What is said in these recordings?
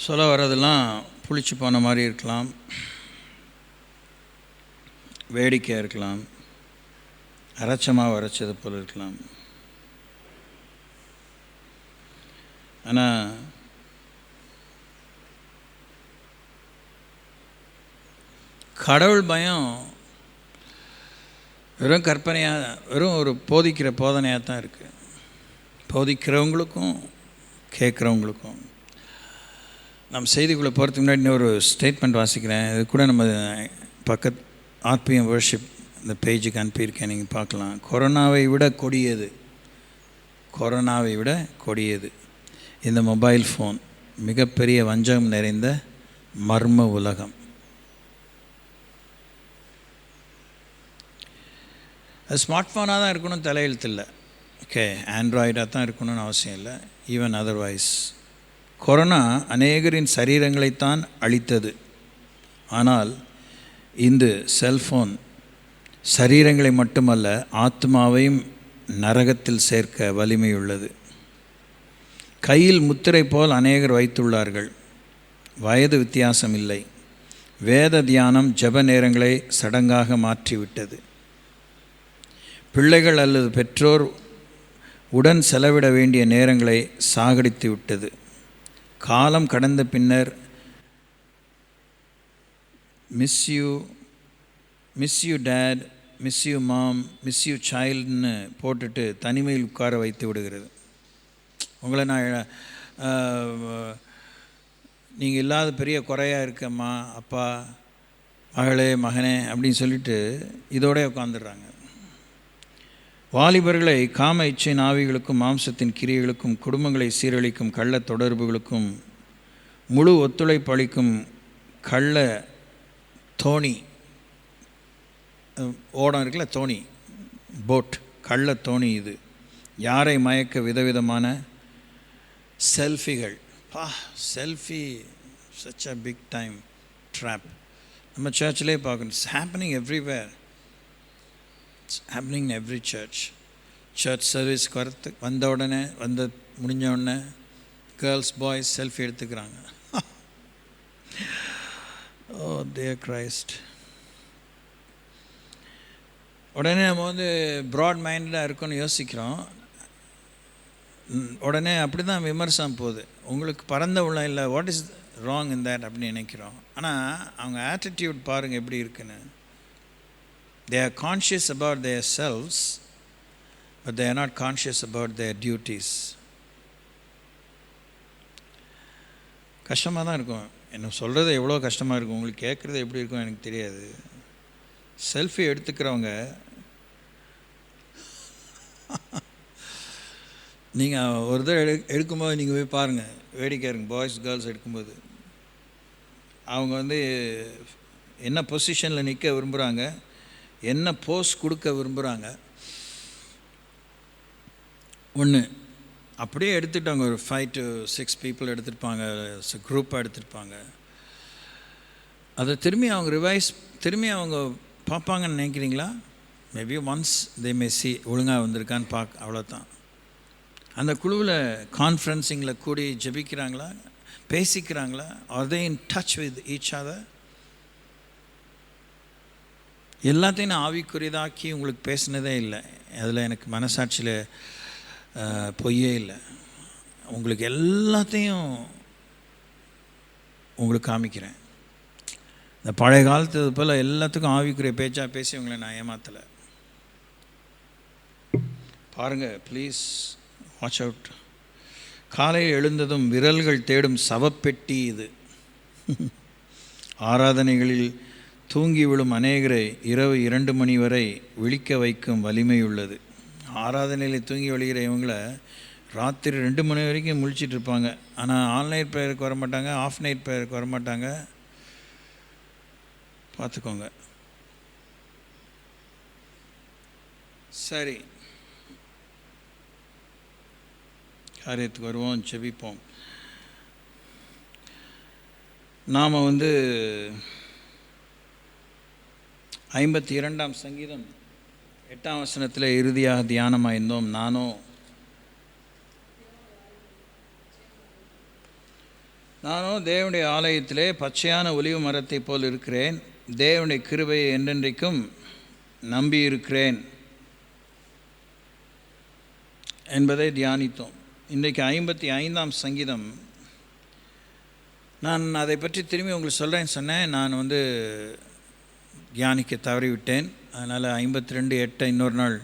சொல்ல வரதெல்லாம் புளிச்சு போன மாதிரி இருக்கலாம், வேடிக்கையாக இருக்கலாம், அரைச்சமாக அரைச்சது போல் இருக்கலாம். ஆனால் கடவுள் பயம் வெறும் கற்பனையாக, வெறும் ஒரு போதிக்கிற போதனையாக தான் இருக்குது. போதிக்கிறவங்களுக்கும் கேட்குறவங்களுக்கும். நம்ம செய்திக்குள்ளே போகிறதுக்கு முன்னாடி ஒரு ஸ்டேட்மெண்ட் வாசிக்கிறேன். இது கூட நம்ம பக்கத்து ஆர்பிஎம் வர்ஷிப் இந்த பேஜுக்கு அனுப்பியிருக்கேன், நீங்கள் பார்க்கலாம். கொரோனாவை விட கொடியது, கொரோனாவை விட கொடியது இந்த மொபைல் ஃபோன், மிகப்பெரிய வஞ்சகம் நிறைந்த மர்ம உலகம். அது ஸ்மார்ட் ஃபோனாக தான் இருக்கணும், தலையெழுத்து இல்லை. ஓகே, ஆண்ட்ராய்டாக தான் இருக்கணும்னு அவசியம் இல்லை. ஈவன் அதர்வைஸ் கொரோனா அநேகரின் சரீரங்களைத்தான் அழித்தது. ஆனால் இந்த செல்ஃபோன் சரீரங்களை மட்டுமல்ல, ஆத்மாவையும் நரகத்தில் சேர்க்க வலிமையுள்ளது. கையில் முத்திரை போல் அநேகர் வைத்துள்ளார்கள். வயது வித்தியாசம் இல்லை. வேத தியானம் ஜெப நேரங்களை சடங்காக மாற்றிவிட்டது. பிள்ளைகள் அல்லது பெற்றோர் உடன் செலவிட வேண்டிய நேரங்களை சாகடித்து விட்டது. காலம் கடந்த பின்னர் miss you dad, miss you mom, miss you சைல்டுன்னு போட்டுட்டு தனிமையில் உட்கார வைத்து விடுகிறது. உங்களை நான் நீங்கள் இல்லாத பெரிய குறையாக இருக்கம்மா, அப்பா, மகளே, மகனே அப்படின்னு சொல்லிட்டு இதோட உட்காந்துடுறாங்க. வாலிபர்களை காம இச்சை ஆவிகளுக்கும் மாம்சத்தின் கிரியைகளுக்கும் குடும்பங்களை சீரழிக்கும் கள்ள தொடர்புகளுக்கும் முழு ஒத்துழைப்பு அளிக்கும் கள்ள தோணி ஓடம் இருக்குல்ல, தோணி, போட், கள்ள தோணி. இது யாரை மயக்க விதவிதமான செல்ஃபிகள். Selfie such a big time trap. நம்ம சர்ச்சிலே பார்க்கணும். It's happening everywhere. It's happening in every church. Church service வந்த உடனே முடிஞ்ச உடனே கேர்ள்ஸ் பாய்ஸ் செல்ஃபி எடுத்துக்கிறாங்க. ஓ டியர் கிரைஸ்ட். உடனே நம்ம ப்ராட் மைண்டடாக இருக்குன்னு யோசிக்கிறோம். உடனே அப்படி தான் விமர்சனம் போகுது. உங்களுக்கு பரந்த உள்ள இல்லை, what is wrong in that அப்படின்னு நினைக்கிறோம். ஆனால் அவங்க ஆட்டிடியூட் பாருங்கள் எப்படி இருக்குன்னு. They are conscious about their selves, but they are not conscious about their duties. கஷ்டமாக தான் இருக்கும். என்ன சொல்கிறது எவ்வளோ கஷ்டமாக இருக்கும், உங்களுக்கு கேட்குறது எப்படி இருக்கும் எனக்கு தெரியாது. செல்ஃபி எடுத்துக்கிறவங்க நீங்கள் ஒரு தடவை எடுக்கும்போது நீங்கள் போய் பாருங்கள், வேடிக்கை இருங்க. பாய்ஸ் கேர்ள்ஸ் எடுக்கும்போது அவங்க என்ன பொசிஷனில் நிற்க விரும்புகிறாங்க, என்ன போஸ் கொடுக்க விரும்புகிறாங்க. ஒன்று அப்படியே எடுத்துட்டாங்க. ஒரு 5 to 6 பீப்புள் எடுத்துருப்பாங்க, குரூப்பாக எடுத்துருப்பாங்க. அதை திரும்பி அவங்க பார்ப்பாங்கன்னு நினைக்கிறீங்களா? Maybe once they may see, ஒழுங்காக வந்திருக்கான்னு பார்க்க, அவ்வளோதான். அந்த குழுவில் கான்ஃபரன்சிங்கில் கூடி ஜெபிக்கிறாங்களா, பேசிக்கிறாங்களா? Are they in touch with each other? எல்லாத்தையும் நான் ஆவிக்குரியதாக்கி உங்களுக்கு பேசினதே இல்லை. அதில் எனக்கு மனசாட்சியில் பொய்யே இல்லை. உங்களுக்கு எல்லாத்தையும் உங்களுக்கு காமிக்கிறேன். இந்த பழைய காலத்து போல் எல்லாத்துக்கும் ஆவிக்குரிய பேச்சாக பேசி உங்களை நான் ஏமாத்தலை. பாருங்கள், ப்ளீஸ் வாட்ச் அவுட். காலையில் எழுந்ததும் விரல்கள் தேடும் சவப்பெட்டி இது. ஆராதனைகளில் தூங்கி விழும் அநேகரை இரவு 2 மணி வரை விழிக்க வைக்கும் வலிமை உள்ளது. ஆராதனையில் தூங்கி விழுகிற இவங்களை ராத்திரி 2 மணி வரைக்கும் முழிச்சிட்டு இருப்பாங்க. ஆனால் ஆன்லைன் ப்ரேயருக்கு வர மாட்டாங்க, ஆஃப் நைட் ப்ரேயருக்கு வர மாட்டாங்க. பார்த்துக்கோங்க. சரி, காரியத்துக்கு வருவோம், ஜெபிப்போம். நாம் 52ஆம் சங்கீதம் 8ஆம் வசனத்தில் இறுதியாக தியானமாக இருந்தோம். நானோ நானும் தேவனுடைய ஆலயத்திலே பச்சையான ஒலிவு மரத்தை போல் இருக்கிறேன். தேவனுடைய கிருபையை என்றென்றைக்கும் நம்பியிருக்கிறேன் என்பதை தியானித்தோம். இன்றைக்கு 55ஆம் சங்கீதம். நான் அதை பற்றி திரும்பி உங்களுக்கு சொல்கிறேன்னு சொன்னேன். நான் தியானிக்க தவறிவிட்டேன். அதனால் 52:8 இன்னொரு நாள்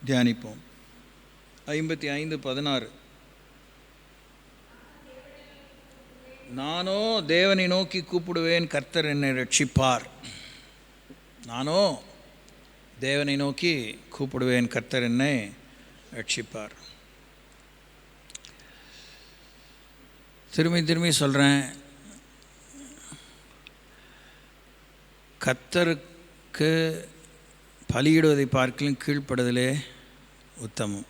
தியானிப்போம். 55:16. நானோ தேவனை நோக்கி கூப்பிடுவேன், கர்த்தர் என்னை ரட்சிப்பார். நானோ தேவனை நோக்கி கூப்பிடுவேன், கர்த்தர் என்னை ரட்சிப்பார். திரும்பி சொல்கிறேன், கர்த்தருக்கு பலியிடுவதை பார்க்கலும் கீழ்ப்படுதலே உத்தமம்.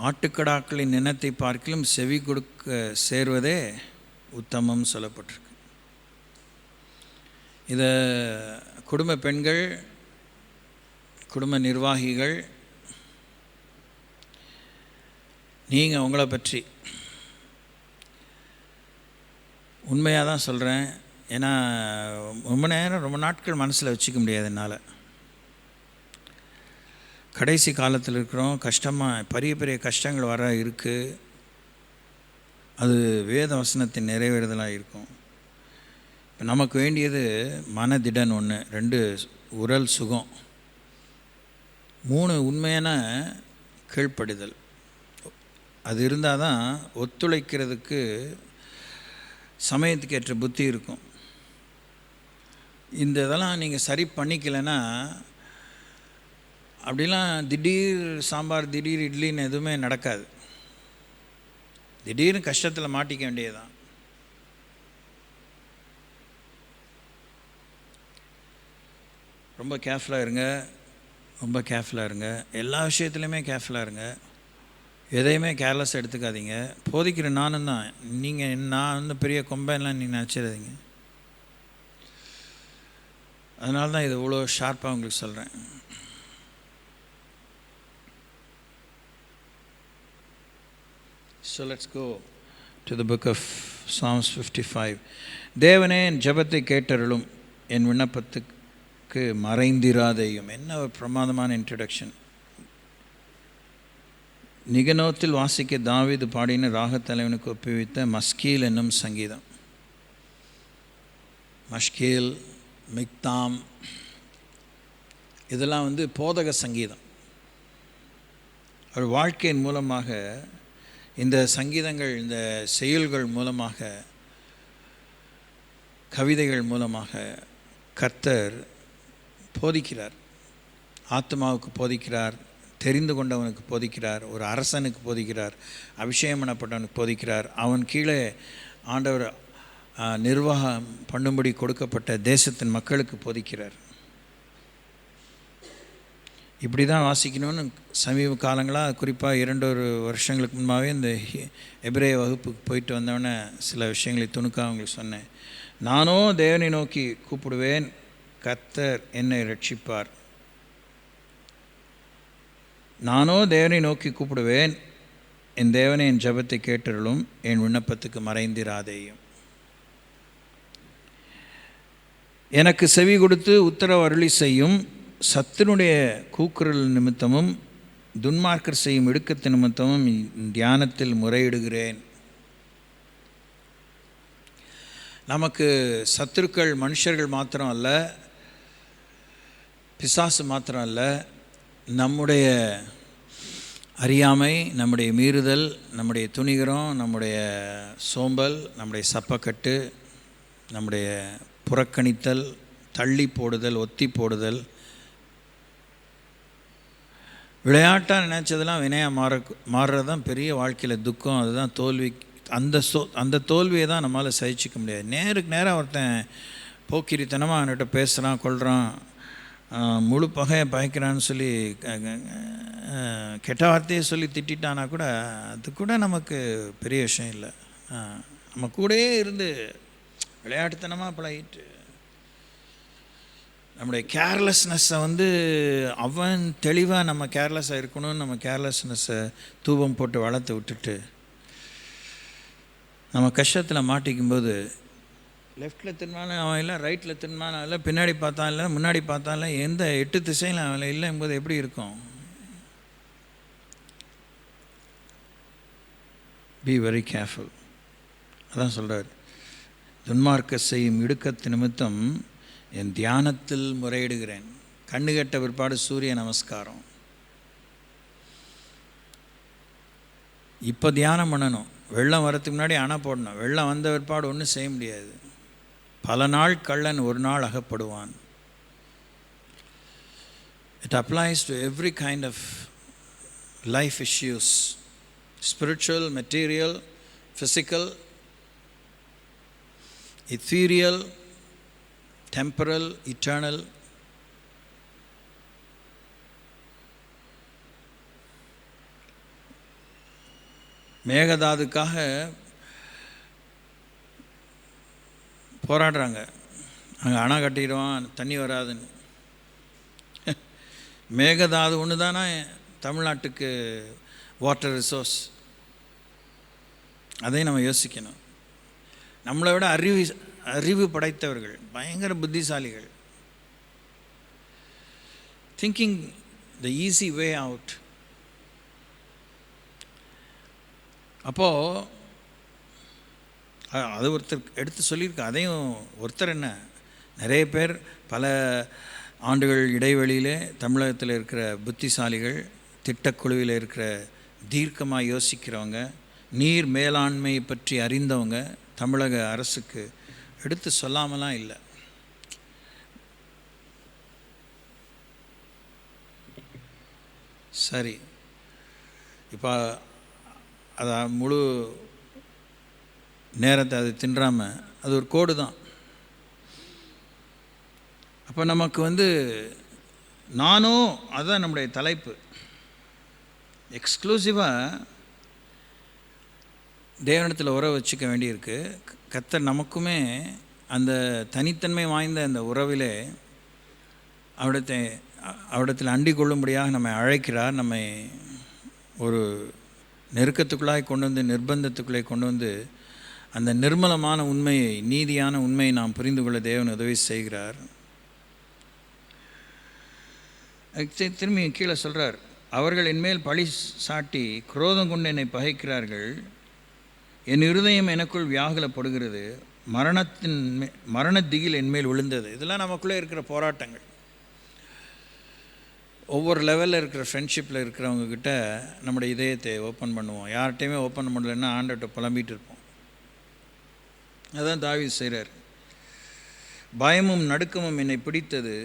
ஆட்டுக்கடாக்களின் நினத்தை பார்க்கலும் செவி கொடுக்க சேர்வதே உத்தமம் சொல்லப்பட்டிருக்கு. இதை குடும்ப பெண்கள், குடும்ப நிர்வாகிகள், நீங்கள் உங்களை பற்றி உண்மையாக தான் சொல்கிறேன். ஏன்னா ரொம்ப நாட்கள் மனசில் வச்சுக்க முடியாது என்னால். கடைசி காலத்தில் இருக்கிறோம். கஷ்டமாக பெரிய கஷ்டங்கள் வர இருக்குது. அது வேத வசனத்தின் நிறைவேறுதலாக இருக்கும். இப்போ நமக்கு வேண்டியது மனதிடன் 1, 2 உடல் சுகம், 3 உண்மையான கீழ்ப்படிதல். அது இருந்தால் தான் ஒத்துழைக்கிறதுக்கு சமயத்துக்கு ஏற்ற புத்தி இருக்கும். இந்த இதெல்லாம் நீங்கள் சரி பண்ணிக்கலைன்னா அப்படிலாம் திடீர் சாம்பார், திடீர் இட்லின்னு எதுவுமே நடக்காது. திடீர்னு கஷ்டத்தில் மாட்டிக்க வேண்டியதுதான். ரொம்ப கேர்ஃபுல்லாக இருங்க. எல்லா விஷயத்துலையுமே கேர்ஃபுல்லாக இருங்க. எதையுமே கேர்லெஸ் எடுத்துக்காதீங்க. போதிக்கிற நானும் தான். நான் பெரிய கொம்பைலாம் நீங்கள் நினச்சிடாதீங்க. அதனால தான் இது இவ்வளோ ஷார்ப்பாக உங்களுக்கு சொல்கிறேன். So let's go to the book of Psalms 55. தேவனே என் ஜெபத்தை கேட்டருளும், என் விண்ணப்பத்துக்கு மறைந்திராதேயும். என்ன ஒரு பிரமாதமான இன்ட்ரடக்ஷன். நிகனோத்தில் வாசிக்க தாவீது பாடின ராகத்தலைவனுக்கு ஒப்புவித்த மஸ்கீல் என்னும் சங்கீதம். மஷ்கீல், மிக்தாம், இதெல்லாம் போதக சங்கீதம். ஒரு வாழ்க்கையின் மூலமாக இந்த சங்கீதங்கள், இந்த செயல்கள் மூலமாக, கவிதைகள் மூலமாக கர்த்தர் போதிக்கிறார். ஆத்மாவுக்கு போதிக்கிறார், தெரிந்து கொண்டவனுக்கு போதிக்கிறார், ஒரு அரசனுக்கு போதிக்கிறார், அபிஷேகம் பண்ணப்பட்டவனுக்கு போதிக்கிறார், அவன் கீழே ஆண்டவர் நிர்வாகம் பண்ணும்படி கொடுக்கப்பட்ட தேசத்தின் மக்களுக்கு போதிக்கிறார். இப்படி தான் வாசிக்கணும்னு சமீப காலங்களாக, குறிப்பாக 2 வருஷங்களுக்கு முன்பாகவே இந்த எபிரேய வகுப்புக்கு போயிட்டு வந்தவொடனே சில விஷயங்களை துணுக்காக அவங்களுக்கு சொன்னேன். நானோ தேவனை நோக்கி கூப்பிடுவேன், கர்த்தர் என்னை ரட்சிப்பார். நானோ தேவனை நோக்கி கூப்பிடுவேன், என் தேவனை என் ஜெபத்தை கேட்டருளும், என் விண்ணப்பத்துக்கு மறைந்திராதேயும். எனக்கு செவி கொடுத்து உத்தரவு அருளி செய்யும், சத்துனுடைய கூக்குரல் நிமித்தமும் துன்மார்க்கர் செய்யும் இடுக்கத்து நிமித்தமும் தியானத்தில் முறையிடுகிறேன். நமக்கு சத்துருக்கள் மனுஷர்கள் மாத்திரம் அல்ல, பிசாசு மாத்திரம் அல்ல, நம்முடைய அறியாமை, நம்முடைய மீறுதல், நம்முடைய துணிகரம், நம்முடைய சோம்பல், நம்முடைய சப்பக்கட்டு, நம்முடைய புறக்கணித்தல், தள்ளி போடுதல், ஒத்தி போடுதல், விளையாட்டாக நினச்சதெல்லாம் வினையாக மாறுறது தான் பெரிய வாழ்க்கையில் துக்கம். அதுதான் தோல்வி. அந்த தோல்வியை தான் நம்மளால் சகிச்சிக்க முடியாது. நேருக்கு நேராக ஒருத்தன் போக்கிரித்தனமாக அவன்கிட்ட பேசுகிறான், கொள்கிறான், முழு பகையை பயக்கிறான்னு சொல்லி கெட்ட வார்த்தையை சொல்லி திட்டானா கூட அது கூட நமக்கு பெரிய விஷயம் இல்லை. நம்ம கூடயே இருந்து விளையாட்டுத்தனமாக பழகிட்டு நம்முடைய கேர்லெஸ்னஸ்ஸை வந்து அவன் தெளிவாக நம்ம கேர்லெஸ்ஸாக இருக்கணும்னு நம்ம கேர்லெஸ்னஸ்ஸை தூபம் போட்டு வளர்த்து விட்டுட்டு நம்ம கஷ்டத்தில் மாட்டிக்கும்போது லெஃப்டில் திரும்பினாலும் அவன் இல்லை, ரைட்டில் திரும்பினாலும் இல்லை, பின்னாடி பார்த்தான் இல்லை, முன்னாடி பார்த்தான் இல்லை, எந்த 8 திசையில் அவன் இல்லைங்கும்போது எப்படி இருக்கும்? Be very careful. அதான் சொல்கிறார், துன்மார்க்க செய்யும் இடுக்கத்து நிமித்தம் என் தியானத்தில் முறையிடுகிறேன். கண்ணு கெட்ட பிற்பாடு சூரிய நமஸ்காரம். இப்போ தியானம் பண்ணணும். வெள்ளம் வரத்துக்கு முன்னாடி அணை போடணும். வெள்ளம் வந்த பிற்பாடு ஒன்றும் செய்ய முடியாது. பல நாள் கள்ளன் ஒரு நாள் அகப்படுவான். It applies to every kind of life issues, spiritual, material, physical, ethereal, temporal, eternal. மேகதாதுக்காக போராடுறாங்க. அங்கே அணை கட்டிடுவான், தண்ணி வராதுன்னு. மேகதாது ஒன்று தானே தமிழ்நாட்டுக்கு வாட்டர் ரிசோர்ஸ். அதையும் நம்ம யோசிக்கணும். நம்மளை விட அறிவு படைத்தவர்கள், பயங்கர புத்திசாலிகள். திங்கிங் த ஈஸி வே அவுட். அப்போது அது ஒருத்தர் எடுத்து சொல்லியிருக்கு. அதையும் ஒருத்தர் என்ன, நிறைய பேர் பல ஆண்டுகள் இடைவெளியிலே தமிழகத்தில் இருக்கிற புத்திசாலிகள், திட்டக்குழுவில் இருக்கிற தீர்க்கமாக யோசிக்கிறவங்க, நீர் மேலாண்மை பற்றி அறிந்தவங்க தமிழக அரசுக்கு எடுத்து சொல்லாமலாம் இல்லை. சரி, இப்போ அதை முழு நேரத்தை அது தின்றாமல் அது ஒரு கோடு தான். அப்போ நமக்கு வந்து நானும், அதுதான் நம்முடைய தலைப்பு. எக்ஸ்க்ளூசிவாக தேவனிடத்தில் உறவு வச்சுக்க வேண்டியிருக்கு. கர்த்தர் நமக்குமே அந்த தனித்தன்மை வாய்ந்த அந்த உறவிலே அவரிடத்தில் அண்டிக் கொள்ளும்படியாக நம்மை அழைக்கிறார். நம்மை ஒரு நெருக்கத்துக்குள்ளாய் கொண்டு வந்து, நிர்பந்தத்துக்குள்ளே கொண்டு வந்து அந்த நிர்மலமான உண்மையை, நீதியான உண்மையை நாம் புரிந்து கொள்ள தேவன் உதவி செய்கிறார். திரும்பி கீழே சொல்கிறார், அவர்கள் என்மேல் பழி சாட்டி குரோதம் கொண்டு என்னை பகைக்கிறார்கள். என் இருதயம் எனக்குள் வியாகுலப்படுகிறது. மரண திகில் என்மேல் விழுந்தது. இதெல்லாம் நமக்குள்ளே இருக்கிற போராட்டங்கள். ஒவ்வொரு லெவலில் இருக்கிற ஃப்ரெண்ட்ஷிப்பில் இருக்கிறவங்கக்கிட்ட நம்முடைய இதயத்தை ஓப்பன் பண்ணுவோம். யார்கிட்டையுமே ஓப்பன் பண்ணலைன்னா ஆண்டவர்கிட்ட புலம்பிகிட்டு இருப்போம். அதான் தாவீது செய்கிறார். பயமும் நடுக்கமும் என்னை பிடித்தது,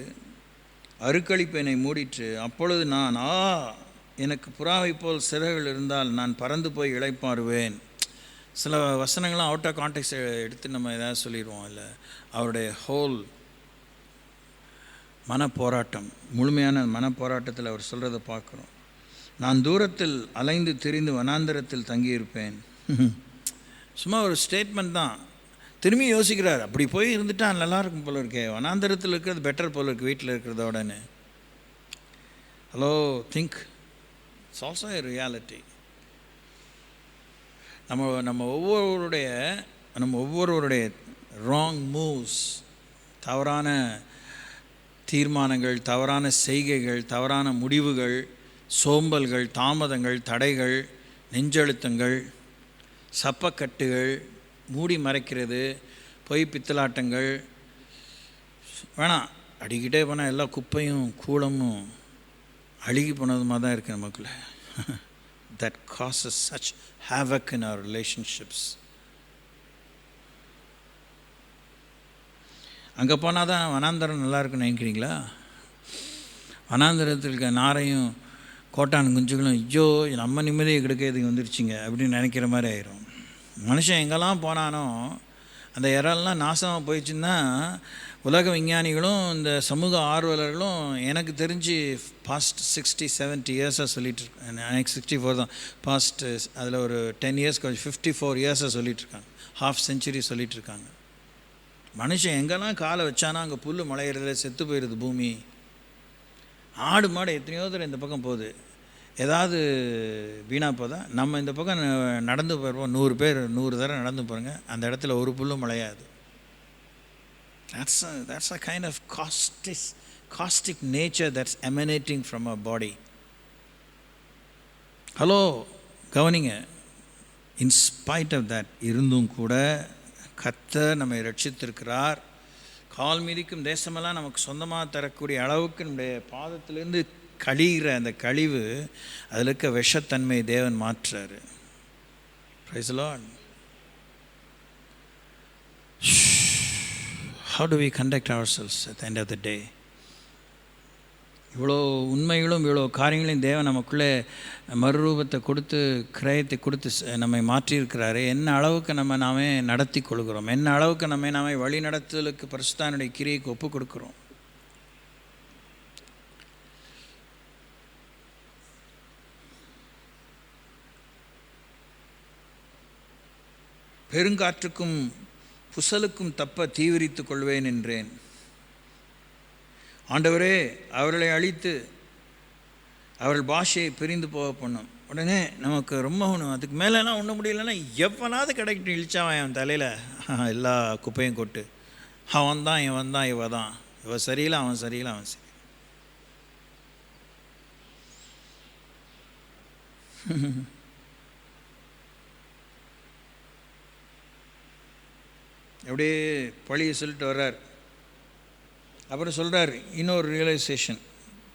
அருக்களிப்பு என்னை மூடிற்று. அப்பொழுது நான் எனக்கு புறாவை போல் சிறகுகள் இருந்தால் நான் பறந்து போய் இளைப்பாறுவேன். சில வசனங்கள்லாம் அவுட் ஆஃப் கான்டெக்ட் எடுத்து நம்ம ஏதாவது சொல்லிடுவோம். இல்லை, அவருடைய ஹோல் மனப்போராட்டம், முழுமையான மனப்போராட்டத்தில் அவர் சொல்கிறத பார்க்குறோம். நான் தூரத்தில் அலைந்து திரிந்து வனாந்தரத்தில் தங்கியிருப்பேன். சும்மா ஒரு ஸ்டேட்மெண்ட் தான். திரும்பி யோசிக்கிறார், அப்படி போய் இருந்துட்டா நல்லாயிருக்கும் போல இருக்கே, வனாந்தரத்தில் இருக்கிறது பெட்டர் போல இருக்குது வீட்டில் இருக்கிறதோடனே. Hello, think, it's also a reality. நம்ம ஒவ்வொருவருடைய ராங் மூவ்ஸ், தவறான தீர்மானங்கள், தவறான செய்கைகள், தவறான முடிவுகள், சோம்பல்கள், தாமதங்கள், தடைகள், நெஞ்செழுத்தங்கள், சப்பக்கட்டுகள், மூடி மறைக்கிறது, பொய் பித்தலாட்டங்கள் வேணாம். அடிக்கிட்டே போனால் எல்லா குப்பையும் கூலமும் அழுகி போனதுமாக தான் இருக்குது நமக்குள்ள. That causes such havoc in our relationships. அங்கே போனால் தான் வனாந்தரம் நல்லா இருக்குன்னு நினைக்கிறீங்களா? வனாந்தரத்தில் இருக்க நாரையும் கோட்டான் குஞ்சுகளும் ஐயோ நம்ம நிம்மதியை கிடைக்கிறதுக்கு வந்துருச்சுங்க அப்படின்னு நினைக்கிற மாதிரி ஆயிரும். மனுஷன் எங்கெல்லாம் போனானோ அந்த இறால்லாம் நாசமாக போயிடுச்சுன்னா உலக விஞ்ஞானிகளும் இந்த சமூக ஆர்வலர்களும் எனக்கு தெரிஞ்சு பாஸ்ட் 60-70 இயர்ஸாக சொல்லிகிட்ருக்காங்க. எனக்கு 64 தான் பாஸ்ட்டு, அதில் ஒரு 10 இயர்ஸ் 54 இயர்ஸாக சொல்லிகிட்ருக்காங்க. ½ செஞ்சுரி சொல்லிகிட்ருக்காங்க. மனுஷன் எங்கெல்லாம் காலை வச்சானா அங்கே புல் முளையிறதுல செத்து போயிடுது பூமி. ஆடு மாடு எத்தனையோ தூரம் இந்த பக்கம் போகுது, ஏதாவது வீணாக போதா? நம்ம இந்த பக்கம் நடந்து போயிடுவோம், 100 பேர் 100 தடவை நடந்து போகிறோங்க, அந்த இடத்துல ஒரு புல்லும் முளையாது. That's a kind of caustic nature that's emanating from our body. Hello, கவனிங்க. In spite of that, இருந்தும் கூட கர்த்தர் நம்மை ரட்சித்திருக்கிறார். கால் மிதிக்கும் தேசமெல்லாம் நமக்கு சொந்தமாக தரக்கூடிய அளவுக்கு நம்முடைய பாதத்திலேருந்து கழிகிற அந்த கழிவு, அதில் இருக்க விஷத்தன்மை தேவன் மாற்றுறாரு. Praise the Lord. How do we conduct ourselves at the end of the day? இவ்வளோ உண்மைகளும் இவ்வளோ காரியங்களையும் தேவன் நமக்குள்ளே மறுரூபத்தை கொடுத்து கிரயத்தை கொடுத்து நம்மை மாற்றியிருக்கிறாரு. என்ன அளவுக்கு நாமே நடத்தி கொள்கிறோம், என்ன அளவுக்கு நாமே வழி நடத்துதலுக்கு பரிசுத்தானுடைய கிரியைக்கு ஒப்பு கொடுக்குறோம். பெருங்காற்றுக்கும் புசலுக்கும் தப்ப தீவிரித்து கொள்வேன் என்றேன். ஆண்டவரே, அவர்களை அழித்து அவர்கள் பாஷையை பிரிந்து போக பண்ணும். உடனே நமக்கு ரொம்ப ஒன்றும், அதுக்கு மேலெல்லாம் ஒன்றும் முடியலன்னா எவனாவது கிடைக்கட்டும் இழிச்சாவன் அவன் தலையில் எல்லா குப்பையும் கொட்டு. அவன் தான், இவன் தான், இவ தான், இவ சரியில்லை, அவன் சரியில்லை, அவன் சரி. அப்படியே பழியை சொல்லிட்டு வர்றார். அப்புறம் சொல்கிறார் இன்னொரு ரியலைசேஷன்,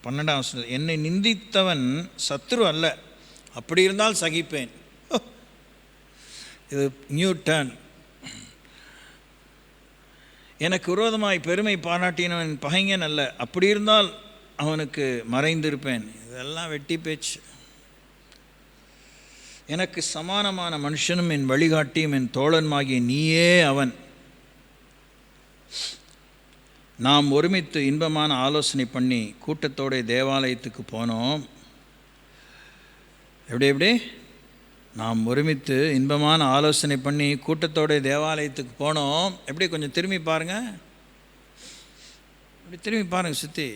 12ஆம் வசனம், என்னை நிந்தித்தவன் சத்ரு அல்ல, அப்படி இருந்தால் சகிப்பேன். இது நியூ டர்ன். எனக்கு விரோதமாய் பெருமை பாராட்டினவன் பகைஞன் அல்ல, அப்படி இருந்தால் அவனுக்கு மறைந்திருப்பேன். இதெல்லாம் வெட்டி பேச்சு. எனக்கு சமானமான மனுஷனும் என் வழிகாட்டியும் என் தோழனுமாகிய நீயே அவன். நாம் ஒருமித்து இன்பமான ஆலோசனை பண்ணி கூட்டத்தோட தேவாலயத்துக்கு போனோம். எப்படி நாம் ஒருமித்து இன்பமான ஆலோசனை பண்ணி கூட்டத்தோட தேவாலயத்துக்கு போனோம். எப்படி கொஞ்சம் திரும்பி பாருங்கள், இப்படி திரும்பி பாருங்கள் சுற்றி.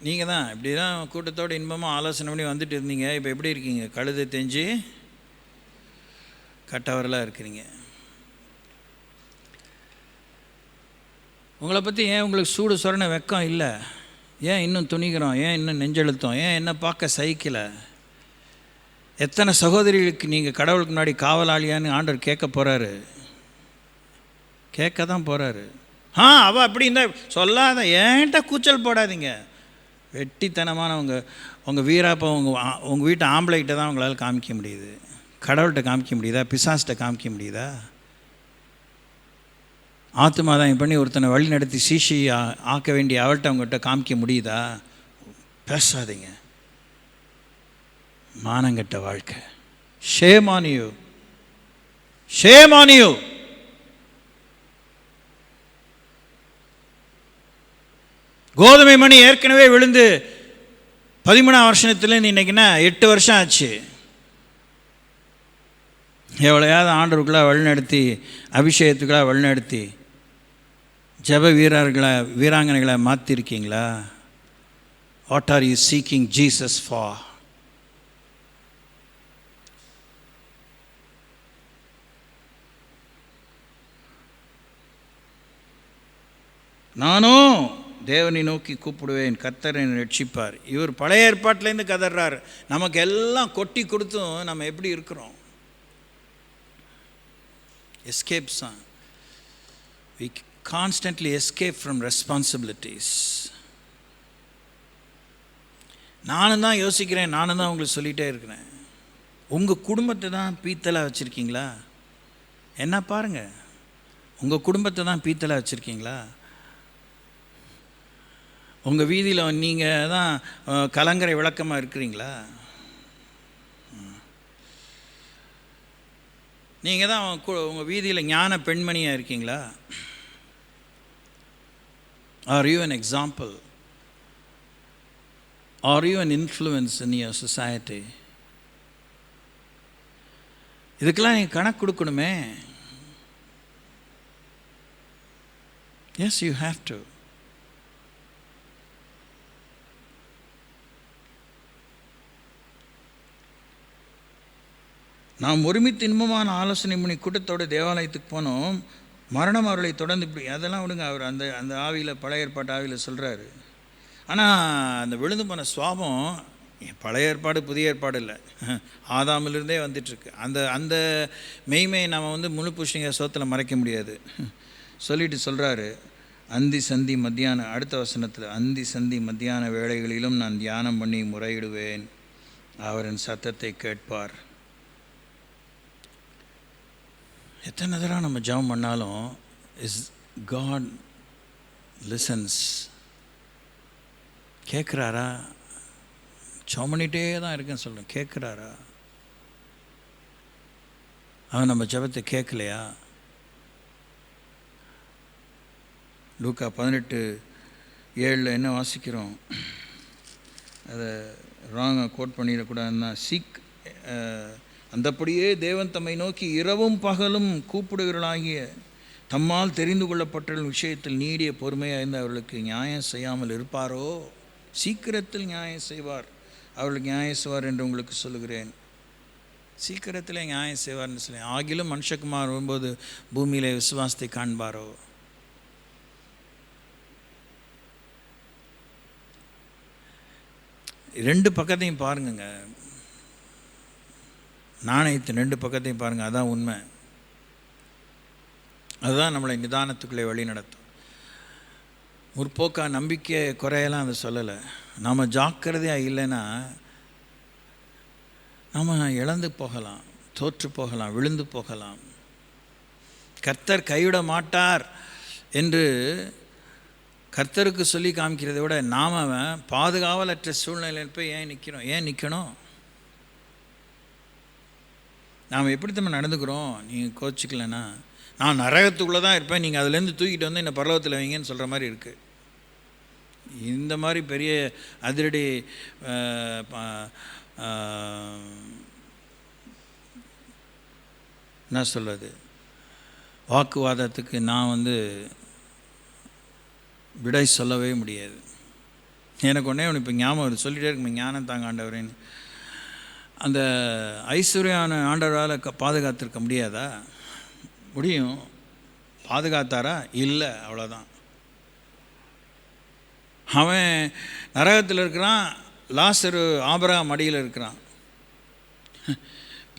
நீங்கள் தான் இப்படி தான் கூட்டத்தோடு இன்பமாக ஆலோசனை பண்ணி வந்துட்டு இருந்தீங்க. இப்போ எப்படி இருக்கீங்க? கழுதை தெஞ்சு கட்டவரெலாம் இருக்கிறீங்க. உங்களை பற்றி ஏன் உங்களுக்கு சூடு சொரண வெக்கம் இல்லை? ஏன் இன்னும் துணிகிறோம்? ஏன் இன்னும் நெஞ்செழுத்தோம்? ஏன் என்ன பார்க்க சகிக்கலை? எத்தனை சகோதரிகளுக்கு நீங்கள் கடவுளுக்கு முன்னாடி காவலாளியான்னு ஆண்டவர் கேட்க போகிறாரு, கேட்க தான் போகிறாரு. அவள் அப்படி இருந்தால் சொல்லாத, ஏன்ட்ட கூச்சல் போடாதீங்க. வெட்டித்தனமானவங்க உங்கள் வீராப்போ உங்கள் வீட்டு ஆம்பளைகிட்ட தான் உங்களால் காமிக்க முடியுது. கடவுள்கிட்ட காமிக்க முடியுதா? பிசாஸ்கிட்ட காமிக்க முடியுதா? ஆத்மாதான் பண்ணி ஒருத்தனை வழி நடத்தி சீஷி ஆக்க வேண்டிய அவள்கிட்ட அவங்ககிட்ட காமிக்க முடியுதா? பேசாதீங்க. மானங்கட்ட வாழ்க்கை. Shame on you, shame on you. கோதுமை மணி ஏற்கனவே விழுந்து 13ஆம் வருஷத்துலேருந்து இன்றைக்கினா 8 வருஷம் ஆச்சு. எவ்வளையாவது ஆண்டவருக்குள்ளே வழிநடத்தி அபிஷேகத்துக்குள்ளே வழிநடத்தி ஜப வீராங்கனைகளை மாற்றிருக்கீங்களா? What are you seeking Jesus for? நானும் தேவனை நோக்கி கூப்பிடுவேன், கர்த்தர் என்னை ரட்சிப்பார். இவர் பழைய ஏற்பாட்டிலேருந்து கதறார். நமக்கு எல்லாம் கொட்டி கொடுத்தும் நம்ம எப்படி இருக்கிறோம்? Escapes. We constantly escape from responsibilities. நானும் தான் யோசிக்கிறேன், நானும் தான் உங்களுக்கு சொல்லிகிட்டே இருக்கிறேன். உங்கள் குடும்பத்தை தான் பீத்தலாக வச்சுருக்கீங்களா? என்ன பாருங்கள், உங்கள் குடும்பத்தை தான் பீத்தலாக வச்சுருக்கீங்களா? உங்கள் வீதியில் நீங்கள் தான் கலங்கரை விளக்கமாக இருக்கிறீங்களா? நீங்கள் தான் உங்கள் வீதியில் ஞான பெண்மணியாக இருக்கீங்களா? Are you an example? Are you an influence in your society? இதுக்கெல்லாம் நீங்கள் கணக்கு கொடுக்கணுமே. Yes, you have to. நாம் ஒருமித்து இன்பமான ஆலோசனை பண்ணி கூட்டத்தோடு தேவாலயத்துக்கு போனோம், மரணம் அவர்களை தொடர்ந்து இப்படி. அதெல்லாம் விடுங்க, அவர் அந்த அந்த ஆவியில், பழைய ஏற்பாட்டு ஆவியில் சொல்கிறாரு. ஆனால் அந்த விழுந்து போன சுவாபம் பழைய ஏற்பாடு புதிய ஏற்பாடு இல்லை, ஆதாமிலிருந்தே வந்துட்டுருக்கு. அந்த அந்த மெய்மையை நாம் முழு புஷ்ணிங்க சோத்தில் மறைக்க முடியாது. சொல்லிட்டு சொல்கிறாரு, அந்தி சந்தி மத்தியான, அடுத்த வசனத்தில், அந்தி சந்தி மத்தியான வேளைகளிலும் நான் தியானம் பண்ணி முறையிடுவேன், அவரின் சத்தத்தை கேட்பார். எத்தனை தடவை நம்ம ஜெபம் பண்ணாலும் இஸ் காட் லிசன்ஸ். கேட்குறாரா? ஜெபம் பண்ணிகிட்டே தான் இருக்கேன்னு சொல்கிறேன், கேட்குறாரா? அவன் நம்ம ஜெபத்தை கேட்கலையா? லூக்கா 18:7 என்ன வாசிக்கிறோம்? அதை ராங்காக கோட் பண்ணிடக்கூடாதுன்னா, சீக் அந்தப்படியே தேவன் தம்மை நோக்கி இரவும் பகலும் கூப்பிடுகிறவர்களாகிய தம்மால் தெரிந்து கொள்ளப்பட்ட விஷயத்தில் நீடிய பொறுமையாக இருந்து அவர்களுக்கு நியாயம் செய்யாமல் இருப்பாரோ, சீக்கிரத்தில் நியாயம் செய்வார், அவர்களுக்கு நியாயம் செய்வார் என்று உங்களுக்கு சொல்லுகிறேன். சீக்கிரத்தில் நியாயம் செய்வார்னு சொல்லி, ஆகிலும் மனுஷகுமார் வரும்போது பூமியிலே விசுவாசத்தை காண்பாரோ. ரெண்டு பக்கத்தையும் பாருங்க, நாணயத்தின் ரெண்டு பக்கத்தையும் பாருங்கள். அதுதான் உண்மை, அதுதான் நம்மளை நிதானத்துக்குள்ளே வழி நடத்தும். முற்போக்கா நம்பிக்கை குறையெல்லாம் அதை சொல்லலை. நாம் ஜாக்கிரதையாக இல்லைன்னா நாம் இழந்து போகலாம், தோற்று போகலாம், விழுந்து போகலாம். கர்த்தர் கைவிட மாட்டார் என்று கர்த்தருக்கு சொல்லி காமிக்கிறதை விட நாம் பாதுகாவலற்ற சூழ்நிலையில் போய் ஏன் நிற்கணும்? நாம் எப்படி நம்ம நடந்துக்கிறோம்? நீங்கள் கோச்சிக்கலைன்னா நான் நரகத்துக்குள்ளே தான் இருப்பேன், நீங்கள் அதுலேருந்து தூக்கிட்டு வந்து என்னை பரலோகத்தில் வைங்கன்னு சொல்கிற மாதிரி இருக்குது. இந்த மாதிரி பெரிய அதிரடி என்ன சொல்வது, வாக்குவாதத்துக்கு நான் விடை சொல்லவே முடியாது. எனக்கு ஒன்றே ஒன்று இப்போ ஞாபகம் வருது, சொல்லிகிட்டே இருக்குமே, ஞானம் தாங்க ஆண்டவரேன்னு. அந்த ஐஸ்வர்யான ஆண்டவரால் பாதுகாத்திருக்க முடியாதா? முடியும். பாதுகாத்தாரா? இல்லை, அவ்வளோதான். அவன் நரகத்தில் இருக்கிறான், லாசரு ஆபிரகாம் மடியில் இருக்கிறான்.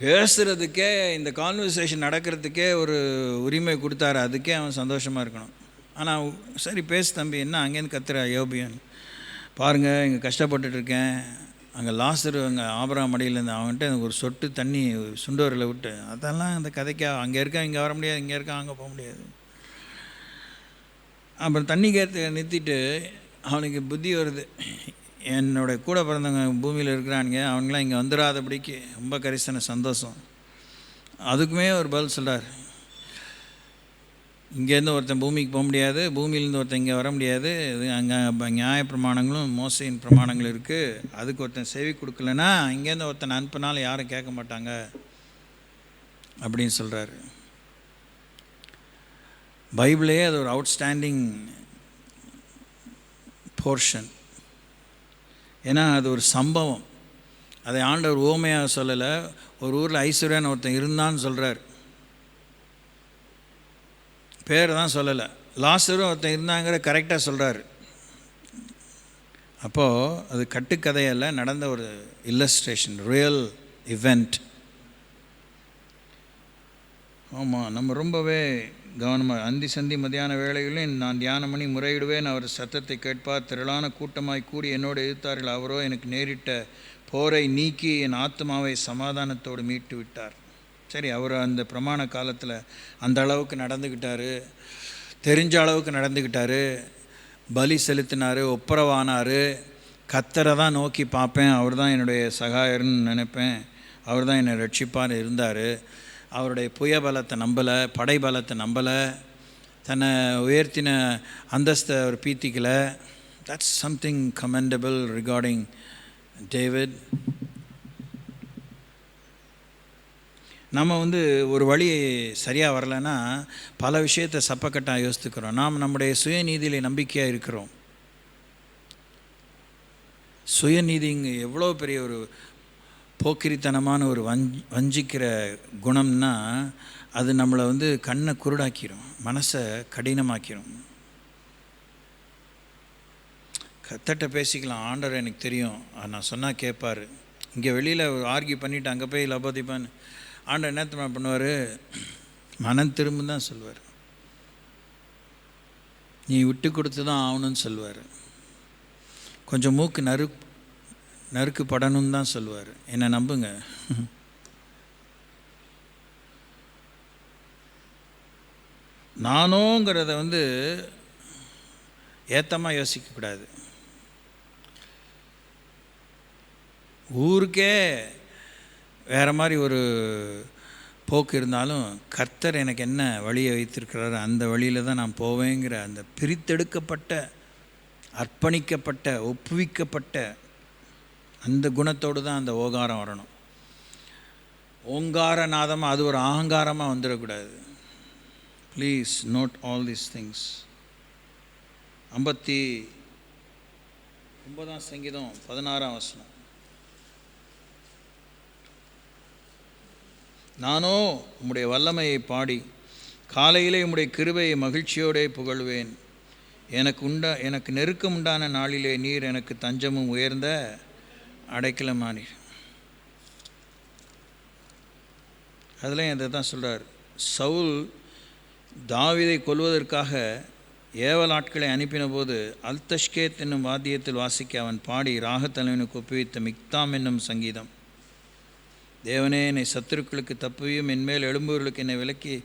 பேசுகிறதுக்கே, இந்த கான்வர்சேஷன் நடக்கிறதுக்கே ஒரு உரிமை கொடுத்தாரு, அதுக்கே அவன் சந்தோஷமாக இருக்கணும். ஆனால் சரி பேசு தம்பி, என்ன அங்கேருந்து கத்துற யோபியன், பாருங்கள் இங்கே கஷ்டப்பட்டுருக்கேன், அங்கே லாசரு அங்கே ஆபிரகாம் மடியிலேருந்து அவன்கிட்ட எனக்கு ஒரு சொட்டு தண்ணி சுண்டோரில் விட்டு, அதெல்லாம் அந்த கதைக்கா, அங்கே இருக்கா இங்கே வர முடியாது, இங்கே இருக்கா அங்கே போக முடியாது. அப்புறம் தண்ணி கேட்டு நிறுத்திட்டு அவனுக்கு புத்தி வருது, என்னோடய கூட பிறந்தவங்க பூமியில் இருக்கிறானுங்க, அவங்களாம் இங்கே வந்துடாதபடிக்கு ரொம்ப கரிசன சந்தோஷம். அதுக்குமே ஒரு பதில் சொல்கிறார், இங்கேருந்து ஒருத்தன் பூமிக்கு போக முடியாது, பூமியிலேருந்து ஒருத்தன் இங்கே வர முடியாது, இது அங்கே நியாய பிரமாணங்களும் மோசையின் பிரமாணங்கள் இருக்குது, அதுக்கு ஒருத்தன் செவி கொடுக்கலன்னா இங்கேருந்து ஒருத்தன் அனுப்பினாலும் யாரும் கேட்க மாட்டாங்க அப்படின்னு சொல்கிறாரு. பைபிளே அது ஒரு அவுட்ஸ்டாண்டிங் போர்ஷன். ஏன்னா அது ஒரு சம்பவம், அதை ஆண்டவர் ஓமையாக சொல்லலை. ஒரு ஊரில் ஐஸ்வர்யான்னு ஒருத்தன் இருந்தான்னு சொல்கிறார், பேர் தான் சொல்லலை. லாசரும் ஒருத்தன் இருந்தாங்கிற கரெக்டாக சொல்கிறார். அப்போது அது கட்டுக்கதையல்ல, நடந்த ஒரு இல்லஸ்ட்ரேஷன், ரியல் இவெண்ட். ஆமாம், நம்ம ரொம்பவே கவனமாக, அந்தி சந்தி மத்தியான வேளைகளில் நான் தியானம் பண்ணி முறையிடுவேன், அவர் சத்தத்தை கேட்பார், திரளான கூட்டமாய் கூடி என்னோடு எதிர்த்தார்கள், அவரோ எனக்கு நேரிட்ட போரை நீக்கி என் ஆத்மாவை சமாதானத்தோடு மீட்டு விட்டார். சரி, அவர் அந்த பிரமாண காலத்தில் அந்த அளவுக்கு நடந்துக்கிட்டார், தெரிஞ்ச அளவுக்கு நடந்துக்கிட்டார், பலி செலுத்தினார், ஒப்புரவானார், கர்த்தரை தான் நோக்கி பார்ப்பேன், அவர் தான் என்னுடைய சகாயர்னு நினைப்பேன், அவர் தான் என்னை ரட்சிப்பார் இருந்தார். அவருடைய புயபலத்தை நம்பலை, படைபலத்தை நம்பலை, தன்னை உயர்த்தின அந்தஸ்தை அவர் பீத்திக்கலை. That's something commendable regarding David. நம்ம ஒரு வழி சரியாக வரலைன்னா பல விஷயத்தை சப்பக்கட்டாக யோசித்துக்கிறோம். நாம் நம்முடைய சுயநீதியில் நம்பிக்கையாக இருக்கிறோம். சுயநீதிங்க எவ்வளோ பெரிய ஒரு போக்கிரித்தனமான ஒரு வஞ்சிக்கிற குணம்னா, அது நம்மளை கண்ணை குருடாக்கிடும், மனசை கடினமாக்கிடும். கத்தட்ட பேசிக்கலாம், ஆண்டவர் எனக்கு தெரியும், நான் சொன்னால் கேட்பார். இங்கே வெளியில் ஆர்கியூ பண்ணிவிட்டு அங்கே போய் லபோதிப்பான்னு ஆண்டவர் என்ன பண்ணுவார்? மனம் திரும்ப தான் சொல்லுவார். நீ விட்டு கொடுத்து தான் ஆகணும்னு சொல்லுவார். கொஞ்சம் மூக்கு நறுக்கு படணும்னு தான் சொல்லுவார். என்னை நம்புங்க. நானோங்கிறத ஏத்தமாக யோசிக்கக்கூடாது. ஊருக்கே வேறு மாதிரி ஒரு போக்கு இருந்தாலும் கர்த்தர் எனக்கு என்ன வழியை வைத்திருக்கிறாரோ அந்த வழியில் தான் நான் போவேங்கிற அந்த பிரித்தெடுக்கப்பட்ட, அர்ப்பணிக்கப்பட்ட, ஒப்புவிக்கப்பட்ட அந்த குணத்தோடு தான் அந்த ஓகாரம் வரணும். ஓங்கார நாதமாக அது ஒரு அகங்காரமாக வந்துடக்கூடாது. Please note all these things. 59 சங்கீதம் 16 வசனம். நானோ உம்முடைய வல்லமையை பாடி காலையிலே உம்முடைய கிருபையை மகிழ்ச்சியோடே புகழ்வேன். எனக்கு நெருக்கம் உண்டான நாளிலே நீர் எனக்கு தஞ்சமும் உயர்ந்த அடைக்கலமானீர். அதுலேயும் அதை தான் சொல்கிறார். சவுல் தாவீதை கொல்வதற்காக ஏவல் ஆட்களை அனுப்பின போது அல்தஷ்கேத் என்னும் வாத்தியத்தில் வாசிக்க அவன் பாடி ராகத்தலைவனுக்கு ஒப்புவித்த மிக்தாம் என்னும் சங்கீதம். தேவனே, என்னை சத்துருக்களுக்கு தப்புவியும், என்மேல் எழும்புவர்களுக்கு என்னை விலக்கி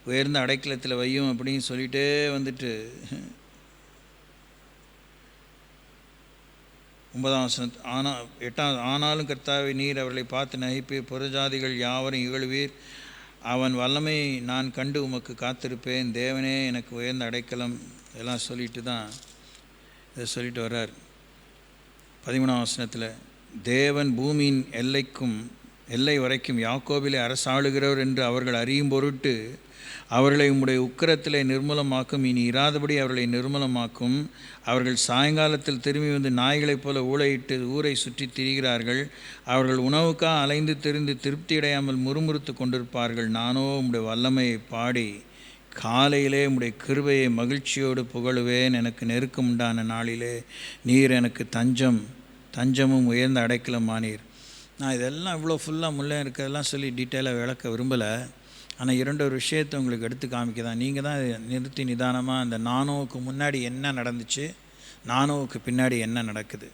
உயர்ந்த அடைக்கலத்தில் வையும் அப்படின்னு சொல்லிகிட்டே 8 ஆனாலும் கர்த்தாவே, நீர் அவர்களை பார்த்து நகைப்பீர், புறஜாதிகள் யாவரும் இகழ்வீர். அவன் வல்லமை நான் கண்டு உமக்கு காத்திருப்பேன். தேவனே, எனக்கு உயர்ந்த அடைக்கலம். இதெல்லாம் சொல்லிட்டு தான் இதை சொல்லிட்டு வர்றார். 13ஆம் வசனத்தில், தேவன் பூமியின் எல்லை வரைக்கும் யாக்கோபிலே அரசாளுகிறவர் என்று அவர்கள் அறியும் பொருட்டு அவர்களை உம்முடைய உக்கிரத்திலே நிர்மூலமாக்கும். இனி இராதபடி அவர்களை நிர்மூலமாக்கும். அவர்கள் சாயங்காலத்தில் திரும்பி நாய்களைப் போல ஊளையிட்டு ஊரை சுற்றி திரிகிறார்கள். அவர்கள் உணவுக்காக அலைந்து திரிந்து திருப்தியடையாமல் முறுமுறுத்து கொண்டிருப்பார்கள். நானோ உம்முடைய வல்லமையை பாடி காலையிலே உம்முடைய கிருபையை மகிழ்ச்சியோடு புகழுவேன். எனக்கு நெருக்கம் உண்டான நாளிலே நீர் எனக்கு தஞ்சமும் உயர்ந்த அடைக்கலமானீர். நான் இதெல்லாம் இவ்வளோ ஃபுல்லாக முள்ளே இருக்கிறதெல்லாம் சொல்லி டீட்டெயிலாக விளக்க விரும்பலை. ஆனால் 2 விஷயத்தை உங்களுக்கு எடுத்து காமிக்க தான். நீங்கள் தான் நிறுத்தி நிதானமாக அந்த நானோவுக்கு முன்னாடி என்ன நடந்துச்சு, நானோவுக்கு பின்னாடி என்ன நடக்குது.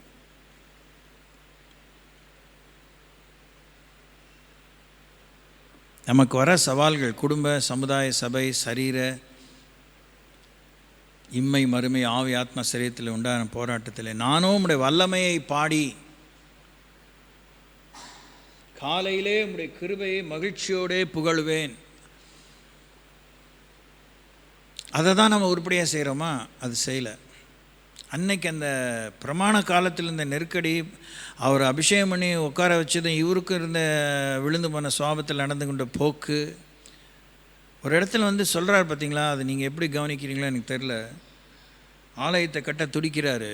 நமக்கு வர சவால்கள் குடும்ப, சமுதாய, சபை, சரீர, இம்மை மறுமை, ஆவி ஆத்மா சரீரத்தில் உண்டான போராட்டத்தில் நானோ உம்முடைய வல்லமையை பாடி காலையிலே உம்முடைய கிருபையை மகிழ்ச்சியோடே புகழுவேன். அதை தான் நம்ம உருப்படியாக செய்கிறோமா? அது செய்யலை. அன்னைக்கு அந்த பிரமாண காலத்தில் இந்த நெருக்கடி, அவர் அபிஷேகம் பண்ணி உட்கார வச்சதும் இவருக்கு இருந்த விழுந்து போன சுவாபத்தில் நடந்து கொண்ட போக்கு, ஒரு இடத்துல சொல்கிறார் பார்த்தீங்களா? அது நீங்கள் எப்படி கவனிக்கிறீங்களோ எனக்கு தெரில. ஆலயத்தை கட்ட துடிக்கிறாரு.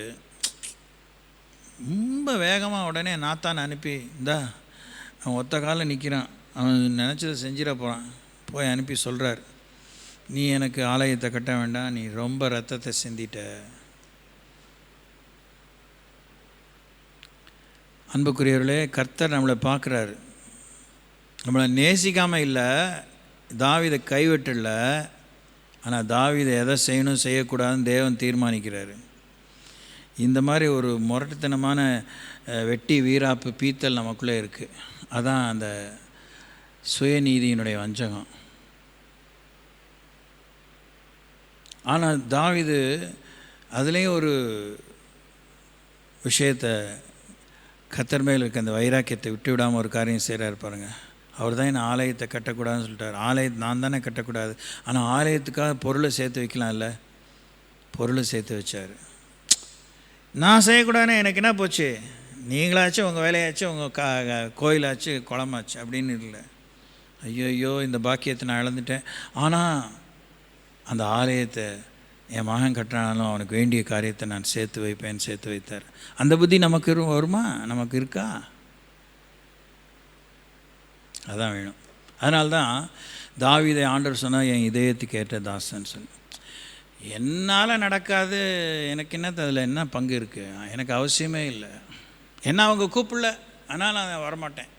ரொம்ப வேகமாக உடனே நாத்தான் அனுப்பி, இந்தா அவன் ஒத்த காலில் நிற்கிறான், அவன் நினச்சதை செஞ்சிட போகிறான், போய் அனுப்பி சொல்கிறார், நீ எனக்கு ஆலயத்தை கட்ட வேண்டாம், நீ ரொம்ப ரத்தத்தை சிந்திட்ட. அன்புக்குரியவர்களே, கர்த்தர் நம்மளை பார்க்குறாரு. நம்மளை நேசிக்காமல் இல்லை, தாவீதை கைவிட்டல. ஆனால் தாவீதை எதை செய்யணும் செய்யக்கூடாதுன்னு தேவன் தீர்மானிக்கிறாரு. இந்த மாதிரி ஒரு முரட்டுத்தனமான வெட்டி வீராப்பு பீத்தல் நமக்குள்ளே இருக்குது. அதான் அந்த சுயநீதியினுடைய வஞ்சகம். ஆனால் தாவீது அதுலேயும் ஒரு விஷயத்தை, கர்த்தர் மேல் இருக்க அந்த வைராக்கியத்தை விட்டு விடாமல் ஒரு காரியம் செய்கிறார் பாருங்கள். அவர் தான் என்ன ஆலயத்தை கட்டக்கூடாதுன்னு சொல்லிட்டார். ஆலயத்தை நான் தானே கட்டக்கூடாது, ஆனால் ஆலயத்துக்காக பொருளை சேர்த்து வைக்கலாம்ல, பொருளை சேர்த்து வச்சார். நான் செய்யக்கூடாதுன்னு எனக்கு என்ன போச்சு, நீங்களாச்சும் உங்கள் வேலையாச்சும் உங்கள் கோயிலாச்சு குளமாச்சு அப்படின்னு இல்லை. ஐயோ இந்த பாக்கியத்தை நான் இழந்துட்டேன். ஆனால் அந்த ஆலயத்தை என் மகன் கட்டினாலும் அவனுக்கு வேண்டிய காரியத்தை நான் சேர்த்து வைத்தார். அந்த புத்தி நமக்கு வருமா? நமக்கு இருக்கா? அதான் வேணும். அதனால்தான் தாவீதை ஆண்டவர் சொன்னால் என் இதயத்துக்கு ஏற்ற தாசன் சொல்லி. என்னால் நடக்காது, எனக்கு என்ன அதில் என்ன பங்கு இருக்குது? எனக்கு அவசியமே இல்லை. என்ன அவங்க கூப்பிடல, ஆனால் நான் வரமாட்டேன்.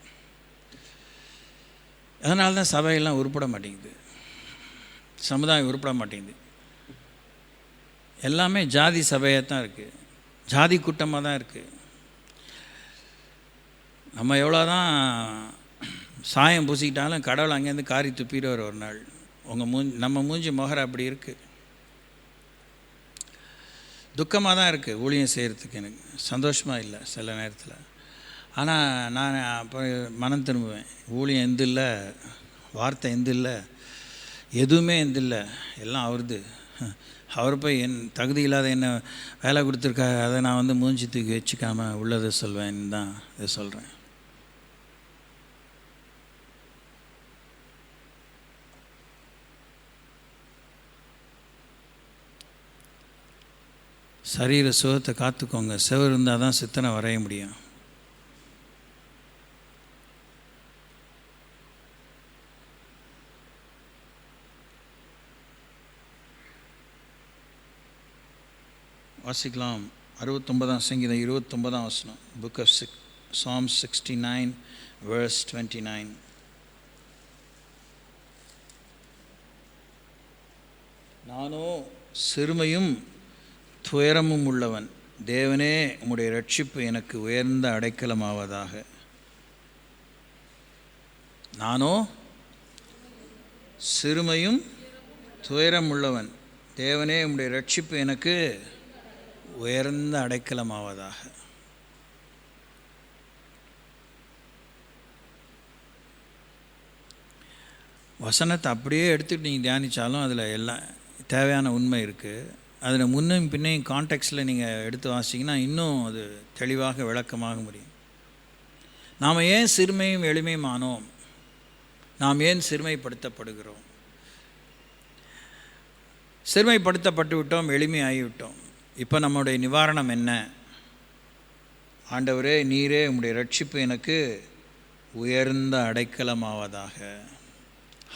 அதனால தான் சபையெல்லாம் உருப்பட மாட்டேங்குது, சமுதாயம் உருப்பட மாட்டேங்குது. எல்லாமே ஜாதி சபையாக தான் இருக்குது, ஜாதி கூட்டமாக தான் இருக்குது. நம்ம எவ்வளோ தான் சாயம் பூசிக்கிட்டாலும் கடவுள் அங்கேருந்து காரி துப்பிடுவார் ஒரு நாள். நம்ம மூஞ்சி முகரை அப்படி இருக்குது. துக்கமாக தான் இருக்குது ஊழியம் செய்கிறதுக்கு. எனக்கு சந்தோஷமாக இல்லை சில நேரத்தில். ஆனால் நான் அப்போ மனம் திரும்புவேன். ஊழியம் எந்த இல்லை, வார்த்தை எந்த இல்லை, எதுவுமே எந்த இல்லை, எல்லாம் அவருது. அவர் போய் என் தகுதி இல்லாத என்ன வேலை கொடுத்துருக்கா, அதை நான் மூஞ்சி தூக்கி வச்சுக்காமல் உள்ளதை சொல்வேன்னு தான் இதை சொல்கிறேன். சரீர சுகத்தை காத்துக்கோங்க. செவர் இருந்தால் தான் சித்தனை வரைய முடியும். வாசிக்கலாம். 69ஆம் சங்கீதம் 29ஆம் வசனம். Book of Psalm 69 verse 29. நானோ சிறுமையும் துயரமும் உள்ளவன், தேவனே உம்முடைய ரட்சிப்பு எனக்கு உயர்ந்த அடைக்கலமாவதாக. நானோ சிறுமையும் துயரம் உள்ளவன், தேவனே உம்முடைய ரட்சிப்பு எனக்கு உயர்ந்த அடைக்கலமாவதாக. வசனத்தை அப்படியே எடுத்துக்கிட்டு நீங்கள் தியானித்தாலும் அதில் எல்லாம் தேவையான உண்மை இருக்குது. அதில் முன்னையும் பின்னையும் கான்டெக்ஸ்டில் நீங்கள் எடுத்து வாசிங்கன்னா இன்னும் அது தெளிவாக விளக்கமாக முடியும். நாம் ஏன் சிறுமையும் எளிமையும் ஆனோம்? நாம் ஏன் சிறுமைப்படுத்தப்படுகிறோம்? சிறுமைப்படுத்தப்பட்டு விட்டோம், எளிமையாகிவிட்டோம். இப்போ நம்முடைய நிவாரணம் என்ன? ஆண்டவரே, நீரே உம்முடைய ரட்சிப்பு எனக்கு உயர்ந்த அடைக்கலமாவதாக.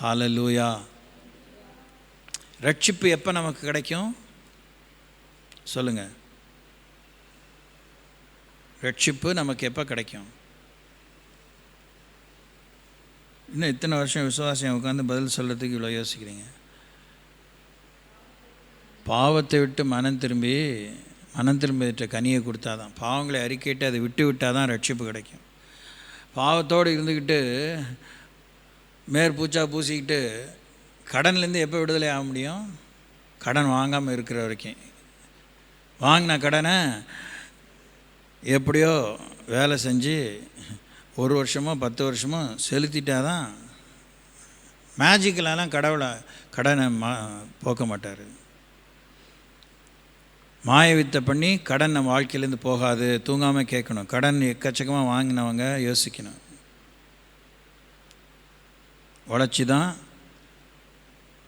ஹல்லேலூயா. ரட்சிப்பு எப்போ நமக்கு கிடைக்கும் சொல்லுங்கள்? ரட்சிப்பு நமக்கு எப்போ கிடைக்கும்? இன்னும் இத்தனை வருஷம் விசுவாசியம் உட்காந்து பதில் சொல்கிறதுக்கு இவ்வளோ யோசிக்கிறீங்க. பாவத்தை விட்டு மனம் திரும்பிட்ட கனியை கொடுத்தாதான், பாவங்களை அறிக்கையிட்டு அதை விட்டால் தான் ரட்சிப்பு கிடைக்கும். பாவத்தோடு இருந்துக்கிட்டு மேற்பூச்சா பூசிக்கிட்டு கடன்லேருந்து எப்போ விடுதலை ஆக முடியும்? கடன் வாங்காமல் இருக்கிற வரைக்கும். வாங்கின கடனை எப்படியோ வேலை செஞ்சு 1 வருஷமோ 10 வருஷமோ செலுத்திட்டால் தான். மேஜிக்கலெலாம் கடனை போக்க மாட்டார். மாயவித்தை பண்ணி கடன் நம்ம வாழ்க்கையிலேருந்து போகாது. தூங்காமல் கேட்கணும். கடன் எக்கச்சக்கமாக வாங்கினவங்க யோசிக்கணும். உழைச்சி தான்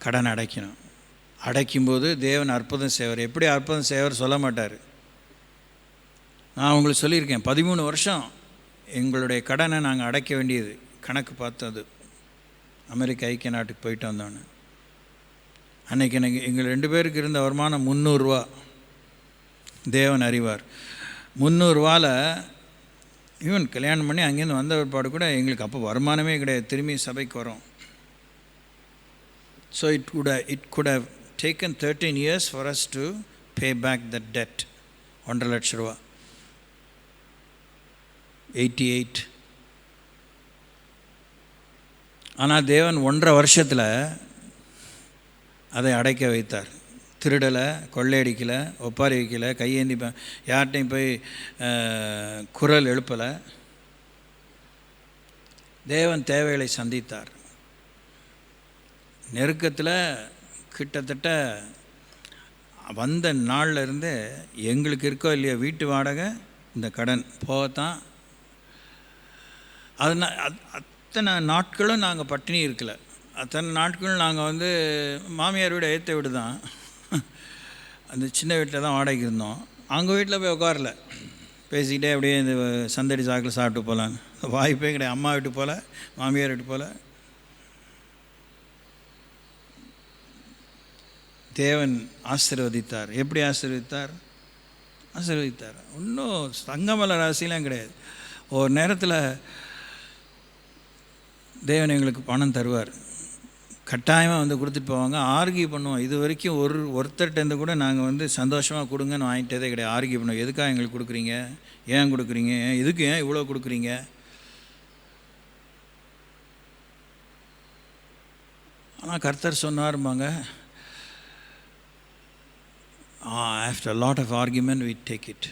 கடன் அடைக்கணும். அடைக்கும்போது தேவன் அற்புதம் செய்வார். எப்படி அற்புதம் செய்வார் சொல்ல மாட்டார். நான் உங்களுக்கு சொல்லியிருக்கேன், 13 வருஷம் எங்களுடைய கடனை நாங்கள் அடைக்க வேண்டியது. கணக்கு பார்த்தது அமெரிக்க ஐக்கிய நாட்டுக்கு போயிட்டு வந்தோன்னு. அன்றைக்கி எனக்கு எங்கள் 2 பேருக்கு இருந்த வருமானம் 300 ரூபா. தேவன் அறிவார். 300 ரூபாவில் ஈவன் கல்யாணம் பண்ணி அங்கேருந்து வந்த பிற்பாடு கூட எங்களுக்கு அப்போ வருமானமே கிடையாது. திரும்பி சபைக்கு வரோம். So it could have taken 13 years for us to pay back that debt. 1.5 லட்சம் ரூபா. 88. ஆனால் தேவன் 1.5 வருஷத்தில் அதை அடைக்க வைத்தார். திருடலை, கொள்ளையடிக்கலை, ஒப்பாரி வைக்கலை, கையேந்தி யார்கிட்டையும் போய் குரல் எழுப்பலை. தேவன் தேவைகளை சந்தித்தார். நெருக்கத்தில் கிட்டத்தட்ட வந்த நாளில் இருந்து எங்களுக்கு இருக்கோ இல்லையோ வீட்டு வாடகை இந்த கடன் போகத்தான். அத்தனை நாட்களும் நாங்கள் பட்டினி இருக்கலை. அத்தனை நாட்களும் நாங்கள் வந்து மாமியார் வீடு ஏற்ற வீடு தான், அந்த சின்ன வீட்டில் தான் வாடகைக்கு இருந்தோம். அவங்க வீட்டில் போய் உட்காரல, பேசிக்கிட்டே அப்படியே இந்த சந்தடி சாக்கில் சாப்பிட்டு போகலான்னு வாய்ப்பே கிடையாது. அம்மா வீட்டு போல், மாமியார் வீட்டு போல். தேவன் ஆசீர்வதித்தார். எப்படி ஆசீர்வதித்தார்? ஆசீர்வதித்தார். இன்னும் தங்கமல ராசிலாம் கிடையாது. ஒரு நேரத்தில் தேவன் எங்களுக்கு பணம் தருவார், கட்டாயமாக வந்து கொடுத்துட்டு போவாங்க. ஆர்கியூ பண்ணுவோம். இது வரைக்கும் ஒருத்தர்கிட்டருந்து கூட நாங்கள் வந்து சந்தோஷமாக கொடுங்கன்னு வாங்கிட்டதே கிடையாது. ஆர்கியூ பண்ணுவோம், எதுக்காக எங்களுக்கு கொடுக்குறீங்க, ஏன் கொடுக்குறீங்க, எதுக்கு, ஏன் இவ்வளோ கொடுக்குறீங்க. ஆனால் கர்த்தர் சொன்னாருமாங்க, after lot of argument we take it.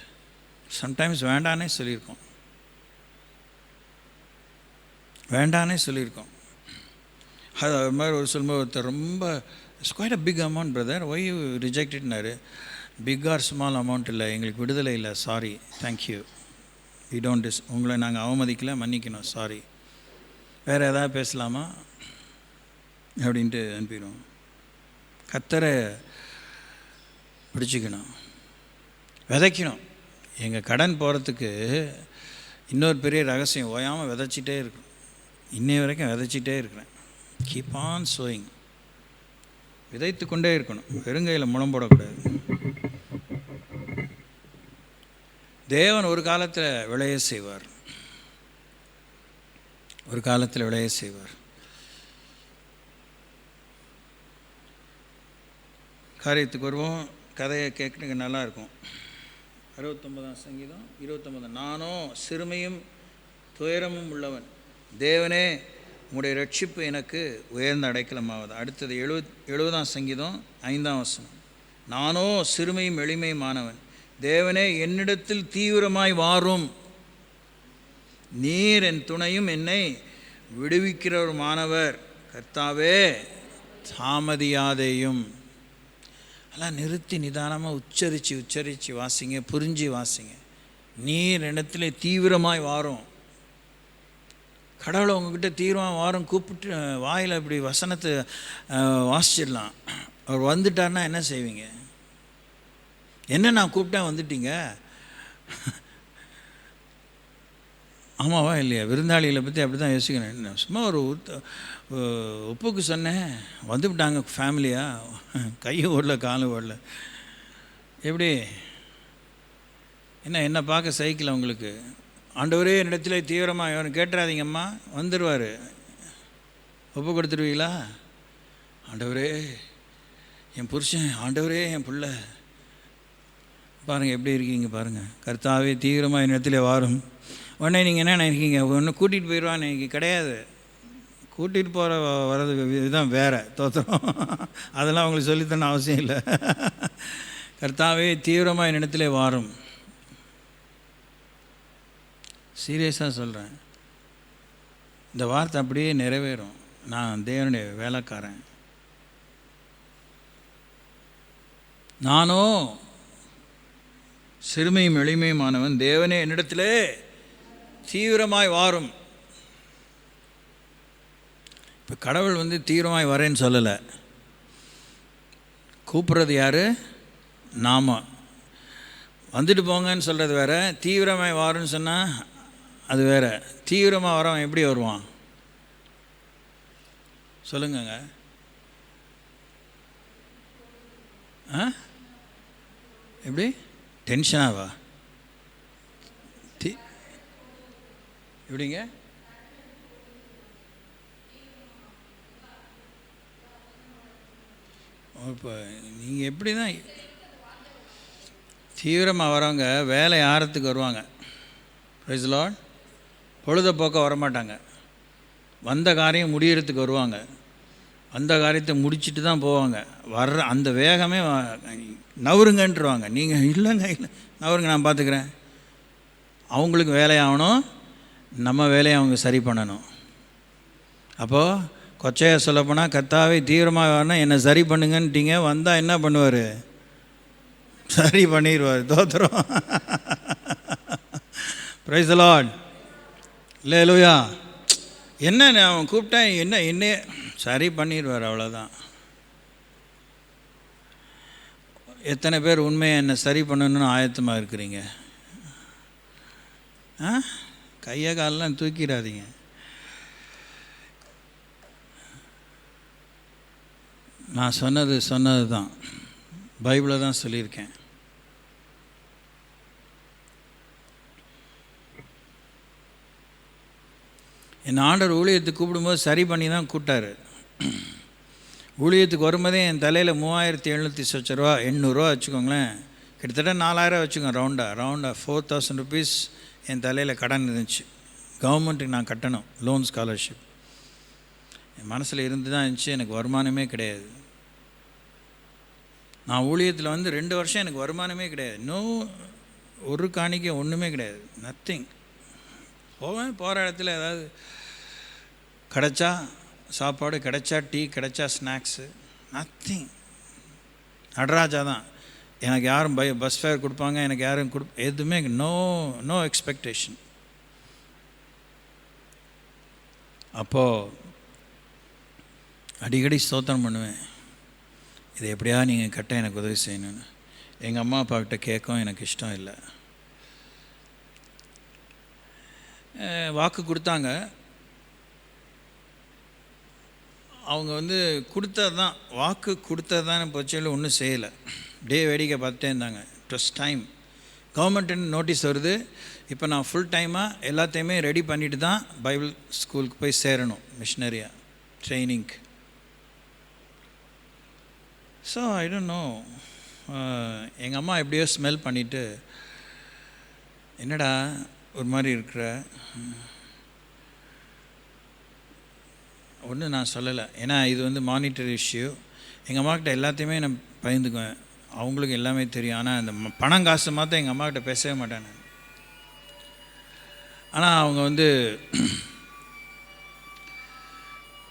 Sometimes வேண்டானே சொல்லியிருக்கோம், வேண்டானே சொல்லியிருக்கோம். அது மாதிரி ஒரு சொல்லும்போது ஒருத்தர் ரொம்ப it's quite a big amount brother, why you ரிஜெக்டட்னாரு. பிக் ஆர் ஸ்மால் அமௌண்ட் இல்லை, எங்களுக்கு விடுதலை இல்லை, சாரி, தேங்க்யூ, வி டோன்ட் உங்களை நாங்கள் அவமதிக்கல, மன்னிக்கணும், சாரி, வேறு எதாவது பேசலாமா அப்படின்ட்டு அனுப்பிடுவோம். கர்த்தரை பிடிச்சிக்கணும், விதைக்கணும். எங்கள் கடன் போகிறதுக்கு இன்னொரு பெரிய ரகசியம், ஓயாமல் விதைச்சிட்டே இருக்கணும். இன்னைய வரைக்கும் விதைச்சிட்டே இருக்கிறேன். கீப் ஆன் சோயிங், விதைத்து கொண்டே இருக்கணும், வெறுங்கையில் முளம் போடக்கூடாது. தேவன் ஒரு காலத்தில் விளைய செய்வார், ஒரு காலத்தில் விளைய செய்வார். காரியத்துக்கு வருவோம். கதையை கேட்குறதுக்கு நல்லாயிருக்கும். 69ஆம் சங்கீதம் 29. நானோ சிறுமையும் துயரமும் உள்ளவன், தேவனே உம்முடைய ரட்சிப்பு எனக்கு உயர்ந்த அடைக்கலமாவது. அடுத்தது 70ஆம் சங்கீதம் 5ஆம் வசனம். நானோ சிறுமையும் எளிமையுமானவன், தேவனே என்னிடத்தில் தீவிரமாய் வாரும், நீர் என் துணையும் என்னை விடுவிக்கிறவருமானவர், கர்த்தாவே தாமதியாதேயும். எல்லாம் நிறுத்தி நிதானமாக உச்சரித்து வாசிங்க, புரிஞ்சு வாசிங்க. நீர் இடத்துல தீவிரமாய் வாரும். கடவுளை உங்ககிட்ட தீவிரமாக வாரம் கூப்பிட்டு வாயில் இப்படி வசனத்தை வாசிச்சிடலாம். அவர் வந்துட்டார்னா என்ன செய்வீங்க? என்ன நான் கூப்பிட்டேன் வந்துட்டீங்க, ஆமாவா இல்லையா? விருந்தாளிகளை பற்றி அப்படி தான் யோசிக்கணும். சும்மா ஒரு ஒப்புக்கு சொன்னேன், வந்துவிட்டாங்க ஃபேமிலியாக, கையும் ஓடல காலும் ஓடல. எப்படி என்ன பார்க்க சைக்கிள் உங்களுக்கு? ஆண்டவரே என்னிடத்துல தீவிரமாக அவன் கேட்டுறாதீங்கம்மா, வந்துடுவார். ஒப்பு கொடுத்துருவீங்களா? ஆண்டவரே என் புருஷன், ஆண்டவரே என் பிள்ளை, பாருங்கள் எப்படி இருக்கீங்க பாருங்கள். கர்த்தாவே தீவிரமாக என்னிடத்துல வாரும். உடனே நீங்கள் என்ன நினைக்கிறீங்க, ஒன்று கூட்டிகிட்டு போயிடுவான்னு எனக்கு கிடையாது. கூட்டிகிட்டு போகிற வர்றது இதுதான் வேறு தோத்திரம். அதெல்லாம் அவங்களுக்கு சொல்லித்தன அவசியம் இல்லை. கர்த்தாவே தீவிரமாக என்னிடத்துல வாரும். சீரியஸாக சொல்கிறேன், இந்த வார்த்தை அப்படியே நிறைவேறும். நான் தேவனுடைய வேலைக்காரன். நானோ சிறுமையும் எளிமையுமானவன், தேவனே என்னிடத்திலே தீவிரமாய் வாரும். இப்போ கடவுள் வந்து தீவிரமாய் வரேன்னு சொல்லலை, கூப்பிட்றது யார்? நாம. வந்துட்டு போங்கன்னு சொல்கிறது வேறு, தீவிரமாய் வாருன்னு சொன்னால் அது வேறு. தீவிரமாக வரவன் எப்படி வருவான் சொல்லுங்கங்க? எப்படி டென்ஷனாவா? எப்படிங்க? இப்போ நீங்கள் எப்படி தான் தீவிரமாக வரவங்க வேலை ஆறத்துக்கு வருவாங்க. Praise the Lord. பொழுதுபோக்க வரமாட்டாங்க. வந்த காரியம் முடியறதுக்கு வருவாங்க. அந்த காரியத்தை முடிச்சுட்டு தான் போவாங்க. வர்ற அந்த வேகமே நவருங்கன்ட்டுருவாங்க. நீங்கள் இல்லைங்க, இல்லை நவருங்க, நான் பார்த்துக்கிறேன். அவங்களுக்கு வேலையாகணும், நம்ம வேலையை அவங்க சரி பண்ணணும். அப்போது கொச்சையாக சொல்லப்போனால், கர்த்தாவே தீவிரமாக வரணும், என்னை சரி பண்ணுங்கன்ட்டீங்க, வந்தால் என்ன பண்ணுவார்? சரி பண்ணிடுவார். தோத்திரம். Praise the Lord. அல்லேலூயா. என்ன அவன் கூப்பிட்டேன், என்ன சரி பண்ணிடுவார், அவ்வளோதான். எத்தனை பேர் உண்மையை என்ன சரி பண்ணணும்னு ஆயத்தமாக இருக்கிறீங்க? கையை காலெலாம் தூக்கிடாதீங்க. நான் சொன்னது தான், பைபிளை தான் சொல்லியிருக்கேன். என் ஆண்டவர் ஊழியத்துக்கு கூப்பிடும்போது சரி பண்ணி தான் கூப்பிட்டாரு. ஊழியத்துக்கு வரும்போதே என் தலையில் 3700 சொச்ச ரூபா, 800 வச்சுக்கோங்களேன், கிட்டத்தட்ட 4000 வச்சுக்கோங்க, ரவுண்டாக 4000 ருபீஸ் என் தலையில் கடன் இருந்துச்சு. கவர்மெண்ட்டுக்கு நான் கட்டணும், லோன் ஸ்காலர்ஷிப். என் மனசில் இருந்து தான் இருந்துச்சு, எனக்கு வருமானமே கிடையாது. நான் ஊழியத்தில் வந்து 2 வருஷம் எனக்கு வருமானமே கிடையாது. ஒரு காணிக்கை ஒன்றுமே கிடையாது, நத்திங். போகிற இடத்துல ஏதாவது கிடைச்சா சாப்பாடு, கிடைச்சா டீ, கிடைச்சா ஸ்நாக்ஸு, நத்திங். நடராஜா தான் எனக்கு. யாரும் பஸ் ஃபேர் கொடுப்பாங்க, எனக்கு யாரும் எதுவுமே நோ எக்ஸ்பெக்டேஷன். அப்போது அடிக்கடி ஸ்தோத்திரம் பண்ணுவேன், இதை எப்படியா நீங்கள் கட்ட எனக்கு உதவி செய்யணும்னு. எங்கள் அம்மா அப்பாக்கிட்ட கேட்கவும் எனக்கு இஷ்டம் இல்லை. வாக்கு கொடுத்தாங்க, அவங்க வந்து கொடுத்தது தான், வாக்கு கொடுத்தது தான் பட்சத்தில் ஒன்றும் செய்யலை. வேடிக்கை பார்த்துட்டே இருந்தாங்க. It was time. கவர்மெண்ட்டுன்னு நோட்டீஸ் வருது, இப்போ நான் ஃபுல் டைமாக எல்லாத்தையுமே ரெடி பண்ணிட்டு தான் பைபிள் ஸ்கூலுக்கு போய் சேரணும், மிஷினரியாக ட்ரைனிங்க்கு. ஸோ ஐ டோன்ட் நோ, எங்கள் அம்மா எப்படியோ ஸ்மெல் பண்ணிவிட்டு, என்னடா ஒரு மாதிரி இருக்கிற, ஒன்றும் நான் சொல்லலை. ஏன்னா இது வந்து மானிட்டரி இஷ்யூ. எங்கள் அம்மாக்கிட்ட எல்லாத்தையுமே நான் பயந்துக்குவேன், அவங்களுக்கு எல்லாமே தெரியும். ஆனால் இந்த பணம் காசு மாற்ற எங்கள் அம்மாக்கிட்ட பேசவே மாட்டேன் நான். ஆனால் அவங்க வந்து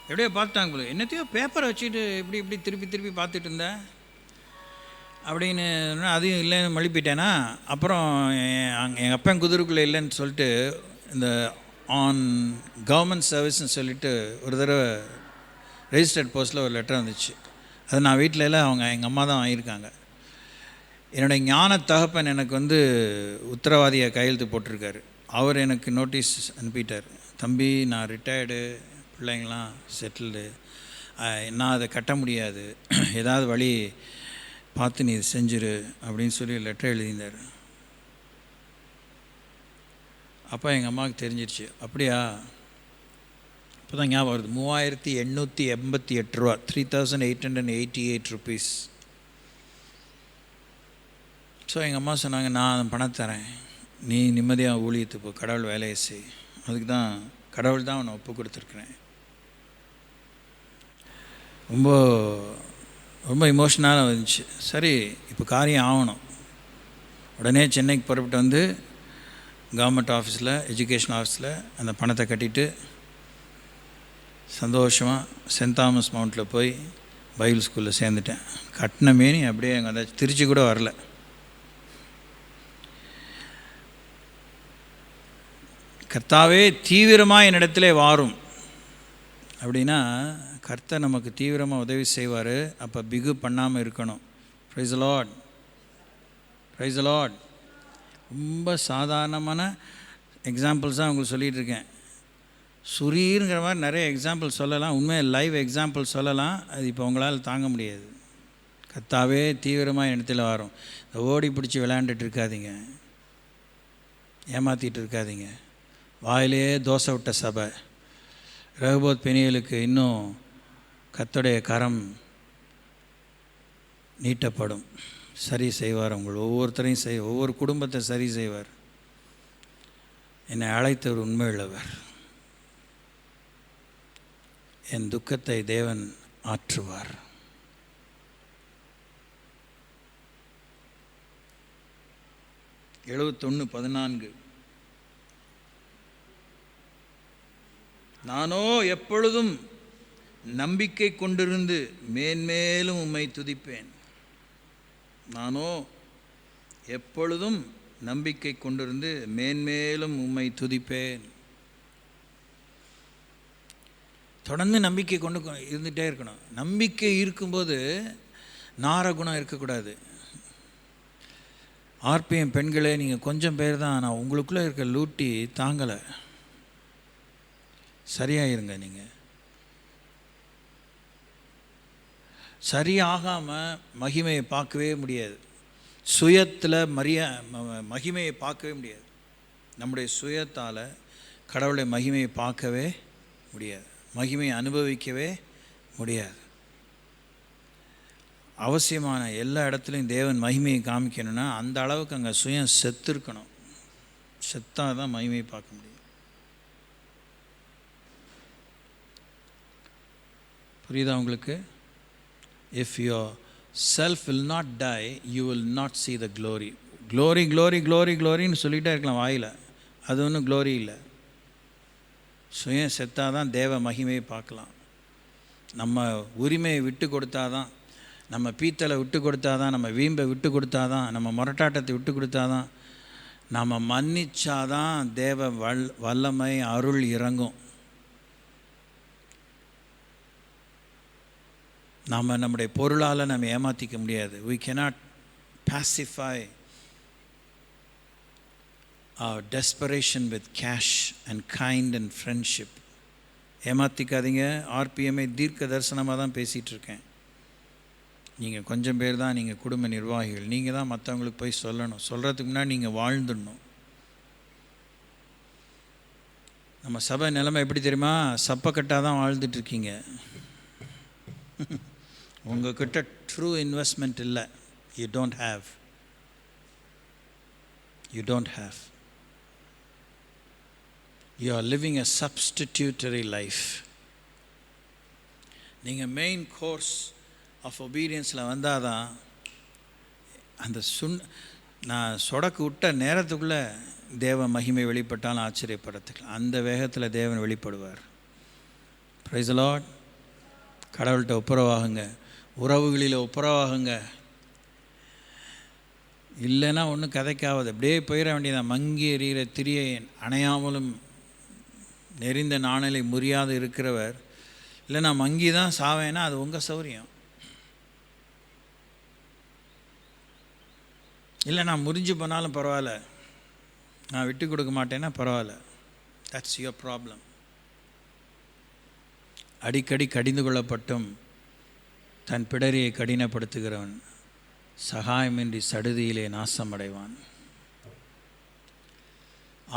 எப்படியோ பார்த்துட்டாங்க போல. என்னத்தையோ பேப்பரை வச்சுட்டு இப்படி திருப்பி பார்த்துட்டு இருந்தேன் அப்படின்னு. அதையும் இல்லைன்னு மழுப்பிட்டேன்னா, அப்புறம் எங்கள் அப்பன் குதிரைக்குள்ளே இல்லைன்னு சொல்லிட்டு இந்த ஆன் கவர்மெண்ட் சர்வீஸ்ன்னு சொல்லிட்டு ஒரு தடவை ரெஜிஸ்டர்ட் போஸ்ட்டில் ஒரு லெட்டர் வந்துச்சு. அது நான் வீட்டில் இல்லை, எங்கள் அம்மா தான் வாங்கியிருக்காங்க. என்னுடைய ஞான தகப்பன் எனக்கு வந்து உத்தரவாதியை கையெழுத்து போட்டிருக்காரு. அவர் எனக்கு நோட்டீஸ் அனுப்பிட்டார், தம்பி நான் ரிட்டையர்டு, பிள்ளைங்களாம் செட்டில்டு, நான் அதை கட்ட முடியாது, ஏதாவது வழி பார்த்து நீ செஞ்சிரு அப்படின்னு சொல்லி லெட்டர் எழுதியிருந்தார். அப்போ எங்கள் அம்மாவுக்கு தெரிஞ்சிருச்சு. அப்படியா, இப்போ தான் ஞாபகம் வருது. 3888 ரூபா, 3888 ருபீஸ். ஸோ எங்கள் அம்மா சொன்னாங்க, நான் பணம் தரேன், நீ நிம்மதியாக ஊழியத்துக்கு போ, கடவுள் வேலையை செய். அதுக்கு தான் கடவுள் தான் அவனை ஒப்பு கொடுத்துருக்குறேன். ரொம்ப இமோஷனலாக வந்துச்சு. சரி, இப்போ காரியம் ஆகணும். உடனே சென்னைக்கு புறப்பட்டு வந்து கவர்மெண்ட் ஆஃபீஸில், எஜுகேஷன் ஆஃபீஸில் அந்த பணத்தை கட்டிட்டு சந்தோஷமாக சென்ட் தாமஸ் மவுண்டில் போய் பைபிள் ஸ்கூலில் சேர்ந்துட்டேன். கட்டின மேனி அப்படியே அங்கே அந்த திருச்சி கூட வரல. கர்த்தாவே தீவிரமாக என்னிடத்திலே வாரும் அப்படின்னா, கர்த்தர் நமக்கு தீவிரமாக உதவி செய்வார். அப்போ பிகு பண்ணாமல் இருக்கணும். ப்ரைஸ் தி லார்ட், ப்ரைஸ் தி லார்ட். ரொம்ப சாதாரணமான எக்ஸாம்பிள்ஸாக உங்களுக்கு சொல்லிகிட்டு இருக்கேன். சுரீருங்கிற மாதிரி நிறைய எக்ஸாம்பிள் சொல்லலாம், உண்மையாக லைவ் எக்ஸாம்பிள் சொல்லலாம். அது இப்போ உங்களால் தாங்க முடியாது. கர்த்தாவே தீவிரமாக இடத்துல வரும். இந்த ஓடி பிடிச்சி விளையாண்டுட்டு இருக்காதீங்க, ஏமாற்றிட்டு இருக்காதீங்க. வாயிலே தோசை விட்ட சபை. ரகபோத் பெனியலுக்கு இன்னும் கர்த்தருடைய கரம் நீட்டப்படும். சரி செய்வார், உங்கள் ஒவ்வொருத்தரையும் ஒவ்வொரு குடும்பத்தை சரி செய்வார். என்னை அழைத்தவர் உண்மையுள்ளவர். என் துக்கத்தை தேவன் ஆற்றுவார். எழுபத்தொன்று 14. நானோ எப்பொழுதும் நம்பிக்கை கொண்டிருந்து மேன்மேலும் உம்மை துதிப்பேன். நானோ எப்பொழுதும் நம்பிக்கை கொண்டிருந்து மேன்மேலும் உம்மை துதிப்பேன். தொடர்ந்து நம்பிக்கை கொண்டு இருந்துகிட்டே இருக்கணும். நம்பிக்கை இருக்கும்போது நாரகுணம் இருக்கக்கூடாது. ஆர்பிஎம் பெண்களே, நீங்கள் கொஞ்சம் பேர் தான், ஆனால் உங்களுக்குள்ளே இருக்க லூட்டி தாங்கலை. சரியாயிருங்க. நீங்கள் சரியாகாமல் மகிமையை பார்க்கவே முடியாது. சுயத்தில் மகிமையை பார்க்கவே முடியாது. நம்முடைய சுயத்தால் கடவுளை மகிமையை பார்க்கவே முடியாது, மகிமையை அனுபவிக்கவே முடியாது. அவசியமான எல்லா இடத்துலையும் தேவன் மகிமையை காமிக்கணும்னா அந்த அளவுக்கு அங்கே சுயம் செத்து இருக்கணும். செத்தாக தான் மகிமையை பார்க்க முடியும். புரியுதா உங்களுக்கு? If your self will not die, you will not see the glory. Glory glory glory க்ளோரின்னு சொல்லிகிட்டே இருக்கலாம் வாயில், அது ஒன்றும் க்ளோரி இல்லை. சுயம் செத்தாக தான் தேவ மகிமையை பார்க்கலாம். நம்ம உரிமையை விட்டு கொடுத்தாதான், நம்ம பீத்தலை விட்டு கொடுத்தாதான், நம்ம வீம்பை விட்டு கொடுத்தாதான், நம்ம முரட்டாட்டத்தை விட்டு கொடுத்தாதான், நம்ம மன்னிச்சாதான் தேவ வல்லமை அருள் இறங்கும். நாம் நம்முடைய பொருளால் நம்ம ஏமாற்றிக்க முடியாது. we cannot pacify our desperation with cash and kind and friendship. ஏமாற்றிக்காதீங்க. ஆர்பிஎம்ஐ தீர்க்க தரிசனமாக தான் பேசிகிட்டு இருக்கேன். நீங்கள் கொஞ்சம் பேர் தான், நீங்கள் குடும்ப நிர்வாகிகள், நீங்கள் தான் மற்றவங்களுக்கு போய் சொல்லணும். சொல்கிறதுக்கு முன்னாடி நீங்கள் வாழ்ந்துடணும். நம்ம சபை நிலைமை எப்படி தெரியுமா? சப்பக்கட்டாக தான் வாழ்ந்துட்டுருக்கீங்க. உங்கள்கிட்ட ட்ரூ இன்வெஸ்ட்மெண்ட் இல்லை. You don't have. You are living a substitutory life. நீங்கள் மெயின் கோர்ஸ் ஆஃப் ஒபீடியன்ஸில் வந்தால் தான் அந்த நான் சொடக்கு விட்ட நேரத்துக்குள்ளே தேவ மகிமை வெளிப்பட்டாலும் ஆச்சரியப்படத்துக்கலாம். அந்த வேகத்தில் தேவன் வெளிப்படுவார். Price the Lord. கடவுள்கிட்ட ஒப்புரவாகுங்க, உறவுகளில் ஒப்புரவாகுங்க. இல்லைன்னா ஒன்றும் கதைக்காவது அப்படியே போயிட வேண்டியதான். மங்கி எறிகிற திரியை அணையாமலும் நெறிந்த நாணலை முறியாது இருக்கிறவர். இல்லை நான் மங்கி தான் சாவேன்னா அது உங்கள் சௌரியம். இல்லை நான் முறிஞ்சு போனாலும் பரவாயில்ல, நான் விட்டு கொடுக்க மாட்டேன்னா பரவாயில்ல. That's your problem. அடிக்கடி கடிந்து கொள்ளப்பட்டும் தன் பிடரியை கடினப்படுத்துகிறவன் சகாயமின்றி சடுதியிலே நாசமடைவான்.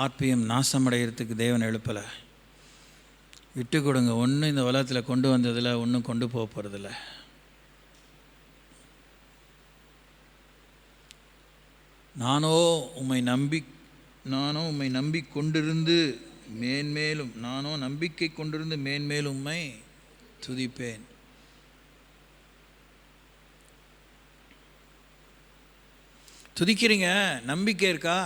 ஆர்பிஎம் நாசமடைகிறதுக்கு தேவன் எழுப்பலை. விட்டு கொடுங்க. ஒன்றும் இந்த உலகத்தில் கொண்டு வந்ததில் ஒன்றும் கொண்டு போக போகிறதில்ல. நானோ உம்மை நம்பி கொண்டிருந்து மேன்மேலும், நானோ நம்பிக்கை கொண்டிருந்து மேன்மேலும் உம்மை துதிப்பேன். துதிக்கிறீங்க, நம்பிக்கை இருக்கா?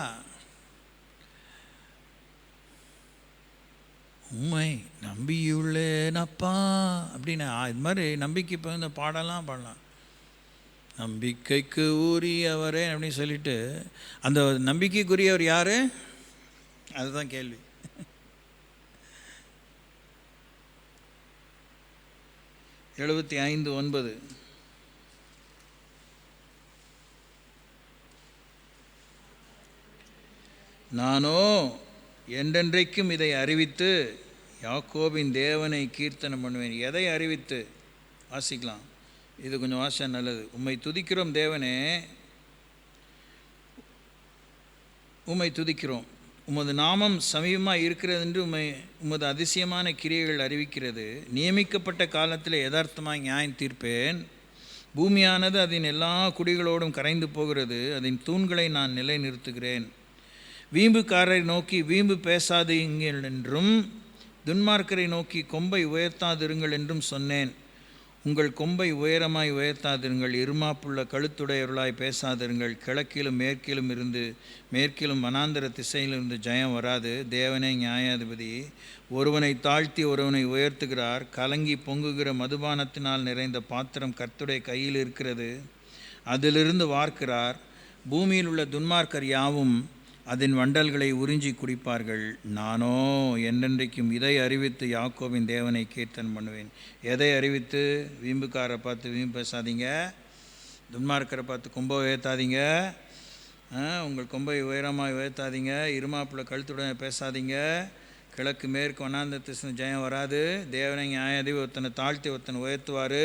உண்மை நம்பியுள்ளேனப்பா அப்படின்னு இது மாதிரி நம்பிக்கை இப்போ இந்த பாடலாம் பாடலாம். நம்பிக்கைக்கு உரியவரே அப்படின்னு சொல்லிட்டு, அந்த நம்பிக்கைக்குரியவர் யார்? அதுதான் கேள்வி. எழுபத்தி 5:9. நானோ என்றென்றைக்கும் இதை அறிவித்து யாக்கோபின் தேவனை கீர்த்தனம் பண்ணுவேன். எதை அறிவித்து? வாசிக்கலாம், இது கொஞ்சம் வாசம் நல்லது. உம்மை துதிக்கிறோம் தேவனே, உம்மை துதிக்கிறோம். உமது நாமம் சமீபமாக இருக்கிறது என்று உமது அதிசயமான கிரியைகள் அறிவிக்கிறது. நியமிக்கப்பட்ட காலத்தில் யதார்த்தமாக நியாயம் தீர்ப்பேன். பூமியானது அதன் எல்லா குடிகளோடும் கரைந்து போகிறது. அதன் தூண்களை நான் நிலை நிறுத்துகிறேன். வீம்புக்காரரை நோக்கி வீம்பு பேசாதீங்கள் என்றும், துன்மார்க்கரை நோக்கி கொம்பை உயர்த்தாதிருங்கள் என்றும் சொன்னேன். உங்கள் கொம்பை உயரமாய் உயர்த்தாதிருங்கள், இருமாப்புள்ள கழுத்துடையவர்களாய் பேசாதிருங்கள். கிழக்கிலும் மேற்கிலும் வனாந்தர திசையிலிருந்து ஜெயம் வராது. தேவனே நியாயாதிபதி, ஒருவனை தாழ்த்தி ஒருவனை உயர்த்துகிறார். கலங்கி பொங்குகிற மதுபானத்தினால் நிறைந்த பாத்திரம் கர்த்தருடைய கையில் இருக்கிறது, அதிலிருந்து வார்க்கிறார். பூமியில் உள்ள துன்மார்க்கர் யாவும் அதன் வண்டல்களை உறிஞ்சி குடிப்பார்கள். நானோ என்றென்றைக்கும் இதை அறிவித்து யாக்கோபின் தேவனை கீர்த்தன் பண்ணுவேன். எதை அறிவித்து? வீம்புக்காரை பார்த்து வீம்பு பேசாதீங்க, துன்மார்க்கரை பார்த்து கொம்பை உயர்த்தாதீங்க, உங்கள் கொம்பை உயரமாக உயர்த்தாதீங்க, இருமாப்பில் கழுத்துடன் பேசாதீங்க, கிழக்கு மேற்கு வண்ணாந்த திசை ஜெயம் வராது, தேவனை நியாயாதிபதி ஒருத்தனை தாழ்த்தி ஒருத்தனை உயர்த்துவார்,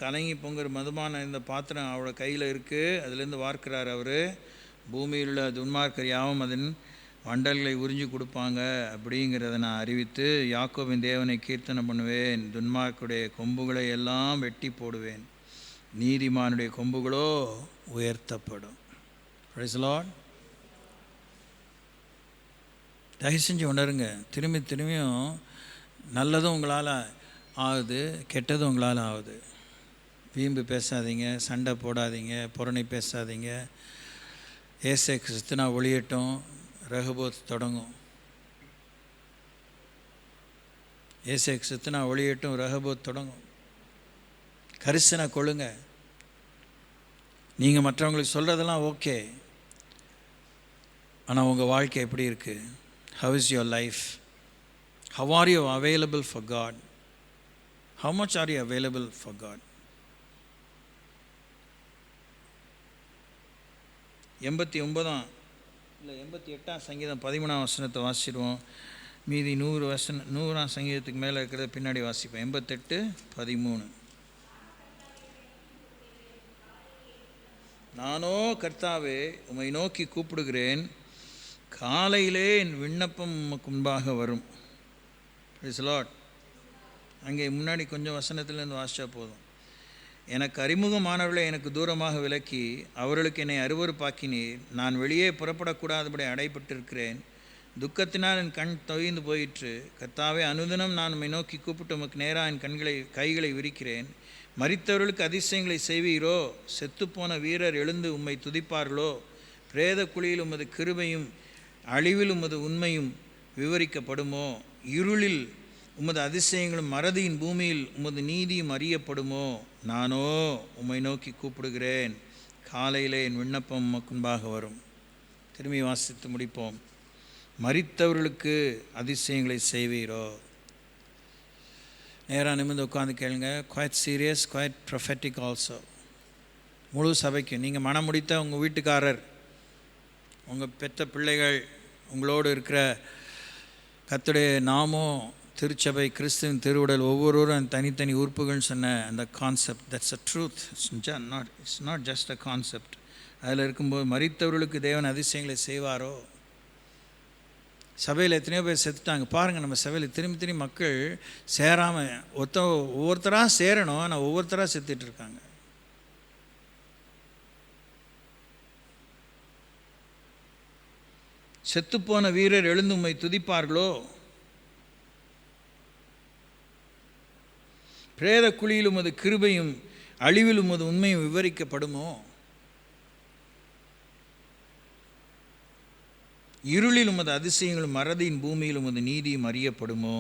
கலங்கி பொங்குற மதுமான இந்த பாத்திரம் அவரோட கையில் இருக்குது, அதுலேருந்து வார்க்கிறார் அவர். பூமியில் உள்ள துன்மார்க்கர் யாவும் அதன் வண்டல்களை உறிஞ்சி கொடுப்பாங்க அப்படிங்கிறத நான் அறிவித்து யாக்கோபின் தேவனை கீர்த்தனை பண்ணுவேன். துன்மார்க்குடைய கொம்புகளை எல்லாம் வெட்டி போடுவேன், நீதிமானுடைய கொம்புகளோ உயர்த்தப்படும். Price the Lord. தயவு செஞ்சு உணருங்க. திரும்பியும் நல்லதும் உங்களால் ஆகுது, கெட்டதும் உங்களால் ஆகுது. வீம்பு பேசாதீங்க, சண்டை போடாதீங்க, புறணை பேசாதீங்க. ஏசே கிறிஸ்துனா ஒளியட்டும், ரெகோபோத் தொடங்கும். ஏசே கிறிஸ்துனா ஒளியட்டும், ரெகோபோத் தொடங்கும். கரிசனை கொள்ளுங்க. நீங்கள் மற்றவங்களுக்கு சொல்கிறதெல்லாம் ஓகே, ஆனால் உங்கள் வாழ்க்கை எப்படி இருக்குது? How is your life? How are you available for God? How much are you available for God? 88 சங்கீதம் 13 வசனத்தை வாசிடுவோம். மீதி 100 சங்கீதத்துக்கு மேலே இருக்கிறத பின்னாடி வாசிப்போம். 88 13. நானோ கர்த்தாவே உம்மை நோக்கி கூப்பிடுகிறேன், காலையிலே என் விண்ணப்பம் உமக்கு முன்பாக வரும். Price the Lord. அங்கே முன்னாடி கொஞ்சம் வசனத்துலேருந்து வாசித்தா போதும். எனக்கு அறிமுகமானவர்களை எனக்கு தூரமாக விலக்கி அவர்களுக்கு என்னை அருவருப்பாக்கினீர். நான் வெளியே புறப்படக்கூடாதபடி அடைபட்டிருக்கிறேன். துக்கத்தினால் என் கண் தொய்ந்து போயிற்று. கர்த்தாவே, அனுதினம் நான் உம்மை நோக்கி கூப்பிட்டு உமக்கு நேராக என் கைகளை விரிக்கிறேன். மரித்தவர்களுக்கு அதிசயங்களை செய்வீரோ? செத்துப்போன வீரர் எழுந்து உம்மை துதிப்பார்களோ? பிரேத குழியில் உமது கிருபையும் அழிவில் உமது உண்மையும் விவரிக்கப்படுமோ? இருளில் உமது அதிசயங்களும் மறதியின் பூமியில் உமது நீதியும் அறியப்படுமோ? நானோ உம்மை நோக்கி கூப்பிடுகிறேன், காலையிலே என் விண்ணப்பம் உமக்கு முன்பாக வரும். திரும்பி வாசித்து முடிப்போம். மரித்தவர்களுக்கு அதிசயங்களை செய்வீரோ? நேராக நிமிர்ந்து உட்காந்து கேளுங்க. Quite serious, quite prophetic also. முழு சபைக்கு நீங்கள் மனம் முடித்த உங்கள் வீட்டுக்காரர், உங்கள் பெற்ற பிள்ளைகள், உங்களோடு இருக்கிற கர்த்தருடைய நாமம், திருச்சபை, கிறிஸ்துவின் திருவுடல், ஒவ்வொருவரும் தனித்தனி உறுப்புகள்னு சொன்ன அந்த concept, that's a truth. It's not just a concept. அதில் இருக்கும்போது மரித்தவர்களுக்கு தேவன் அதிசயங்களை செய்வாரோ? சபையில் எத்தனையோ பேர் செத்துட்டாங்க பாருங்கள். நம்ம சபையில் திரும்பி மக்கள் சேராமல் ஒவ்வொருத்தராக சேரணும், ஆனால் ஒவ்வொருத்தராக செத்துட்டு இருக்காங்க. செத்துப்போன வீரர் எழுந்து உம்மை துதிப்பார்களோ? பிரேத குழியில் உமது கிருபையும் அழிவில் உமது உண்மையும் விவரிக்கப்படுமோ? இருளில் உமது அதிசயங்களும் மறதியின் பூமியில் உமது நீதியும் அறியப்படுமோ?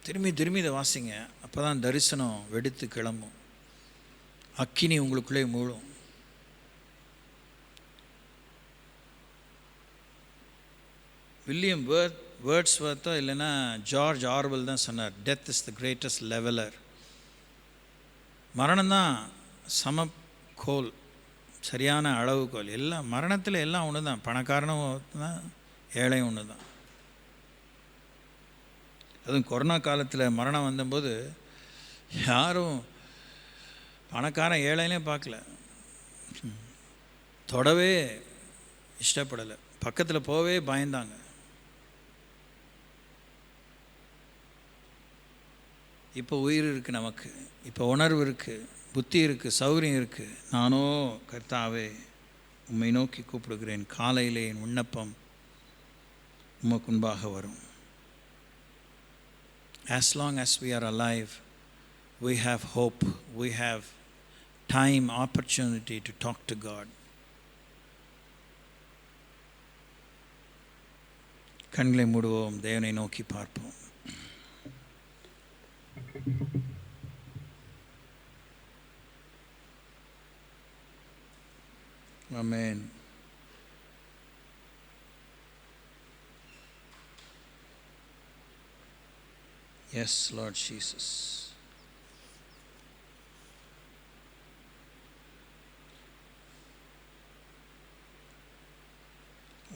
திரும்பி இதை வாசிங்க. அப்போ தான் தரிசனம் வெடித்து கிளம்பும், அக்கினி உங்களுக்குள்ளே மூழும். வில்லியம் வேர்ட்ஸ்வர்த்தோ இல்லைன்னா ஜார்ஜ் ஆர்வெல் தான் சொன்னார், death is the greatest leveller. மரணம்தான் சமக்கோல், சரியான அளவுகோல். எல்லாம் மரணத்தில் எல்லாம் ஒன்று தான். பணக்காரனும் தான், ஏழையும் ஒன்று தான். அதுவும் கொரோனா காலத்தில் மரணம் வந்தபோது யாரும் பணக்காரன் ஏழையிலே பார்க்கல, தொடவே இஷ்டப்படலை, பக்கத்தில் போவே பயந்தாங்க. இப்போ உயிர் இருக்குது, நமக்கு இப்போ உணர்வு இருக்குது, புத்தி இருக்குது, சௌரியம் இருக்குது. நானோ கர்த்தாவே உம்மை நோக்கி கூப்பிடுகிறேன், காலையிலே என் விண்ணப்பம் உமக்கு முன்பாக வரும். As long as we are alive, we have hope, we have time, opportunity to talk to God. கண்களை மூடுவோம், தேவனை நோக்கி பார்ப்போம். ஆமென். Yes, Lord Jesus.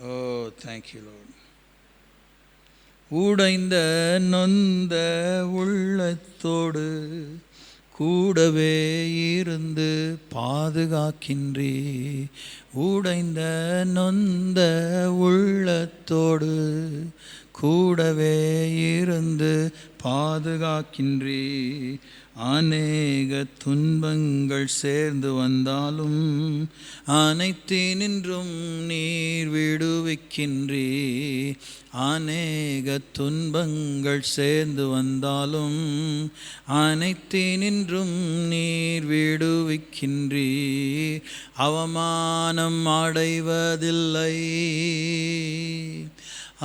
Oh, thank you, Lord. உடைந்த நொந்த உள்ளத்தோடு கூடவே இருந்து பாதுகாக்கின்றே. உடைந்த நொந்த உள்ளத்தோடு கூடவே இருந்து பாதுகாக்கின்றே. அநேக துன்பங்கள் சேர்ந்து வந்தாலும் அனைத்தினின்றும் நீர் விடுவிக்கின்றே. அநேக துன்பங்கள் சேர்ந்து வந்தாலும் அனைத்தினின்றும் நீர் விடுவிக்கின்றே. அவமானம் அடைவதில்லை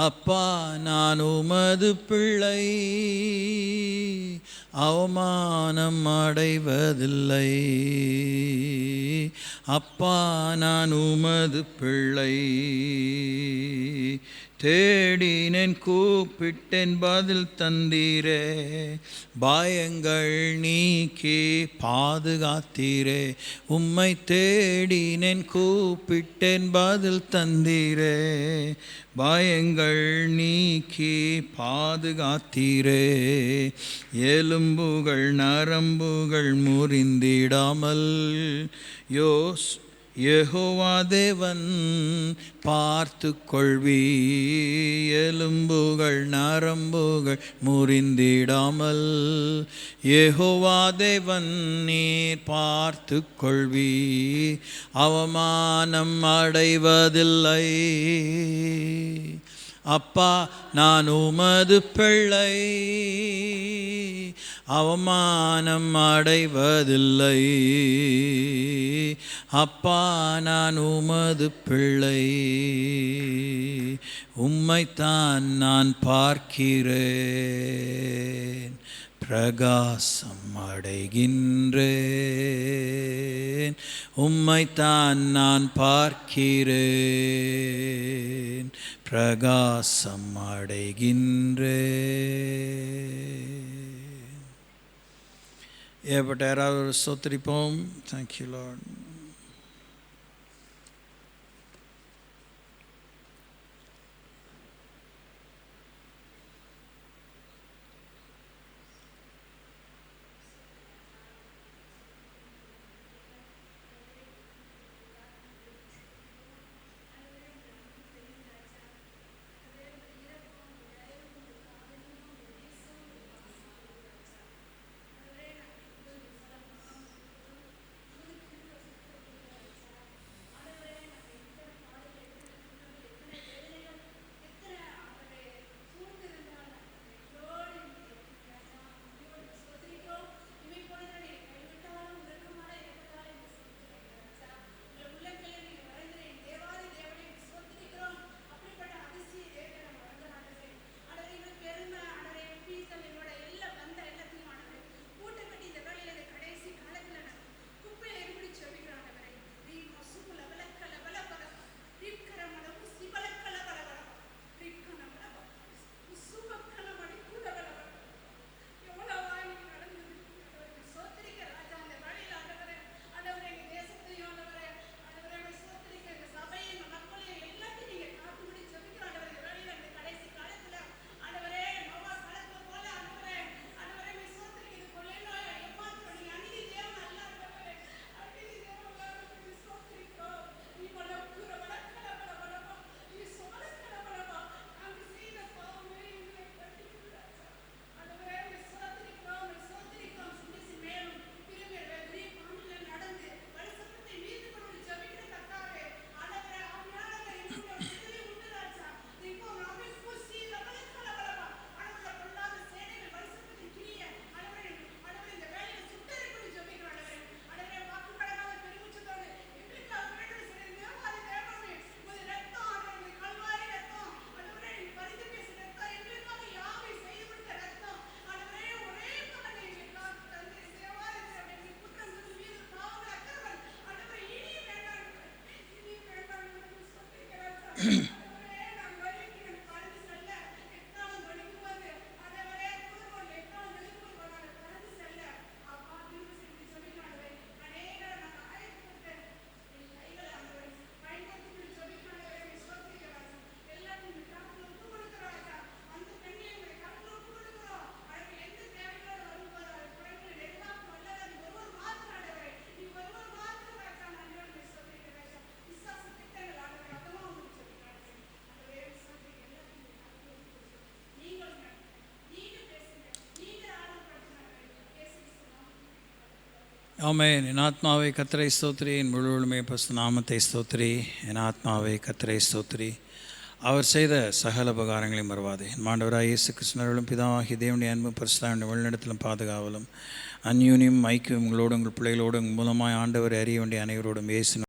அப்பா, நான் உமது பிள்ளை. அவமானம் அடைவதில்லை அப்பா, நான் உமது பிள்ளை. தேடினேன், கூப்பிட்டேன், பதில் தந்தீரே. பயங்கள் நீக்கி பாதுகாத்தீரே. உம்மை தேடினேன், கூப்பிட்டேன், பதில் தந்தீரே. பயங்கள் நீக்கி பாதுகாத்தீரே. எலும்புகள் நரம்புகள் முறிந்திடாமல் யெகோவா தேவன் பார்த்து கொள்வி. எலும்புகள் நரம்புகள் முறிந்திடாமல் யெகோவா தேவன் நீர் பார்த்து கொள்வி. அவமானம் அடைவதில்லை அப்பா, நான் உமது பிள்ளை. அவமானம் அடைவதில்லை அப்பா, நான் உமது பிள்ளை. உம்மைத்தான் நான் பார்க்கிறேன், பிரகாசம் அடைகின்றேன். உம்மைத்தான் நான் பார்க்கிறேன், பிரகாசம் அடைகின்றேன். ஏற்பட்ட யாராவது ஸ்தோத்திரிப்போம். Thank you Lord. ஆமென். என் ஆத்மாவை கர்த்தரை ஸ்தோத்திரி, என் முழுவதுமே பரிசுத்த நாமத்தை ஸ்தோத்திரி. என் ஆத்மாவை கர்த்தரை ஸ்தோத்திரி, அவர் செய்த சகல உபகாரங்களையும் மறவாதே. என் ஆண்டவராகிய இயேசு கிறிஸ்துவின் பிதாவாகிய தேவனுடைய அன்பும் பரிசுத்த வழிநடத்தலும் பாதுகாவலும் அந்யூன்யம் ஐக்கியம் உங்களோடு உங்கள் பிள்ளைகளோடு மூலமாய் ஆண்டவரை அறிய வேண்டிய அனைவரோடும் இயேசு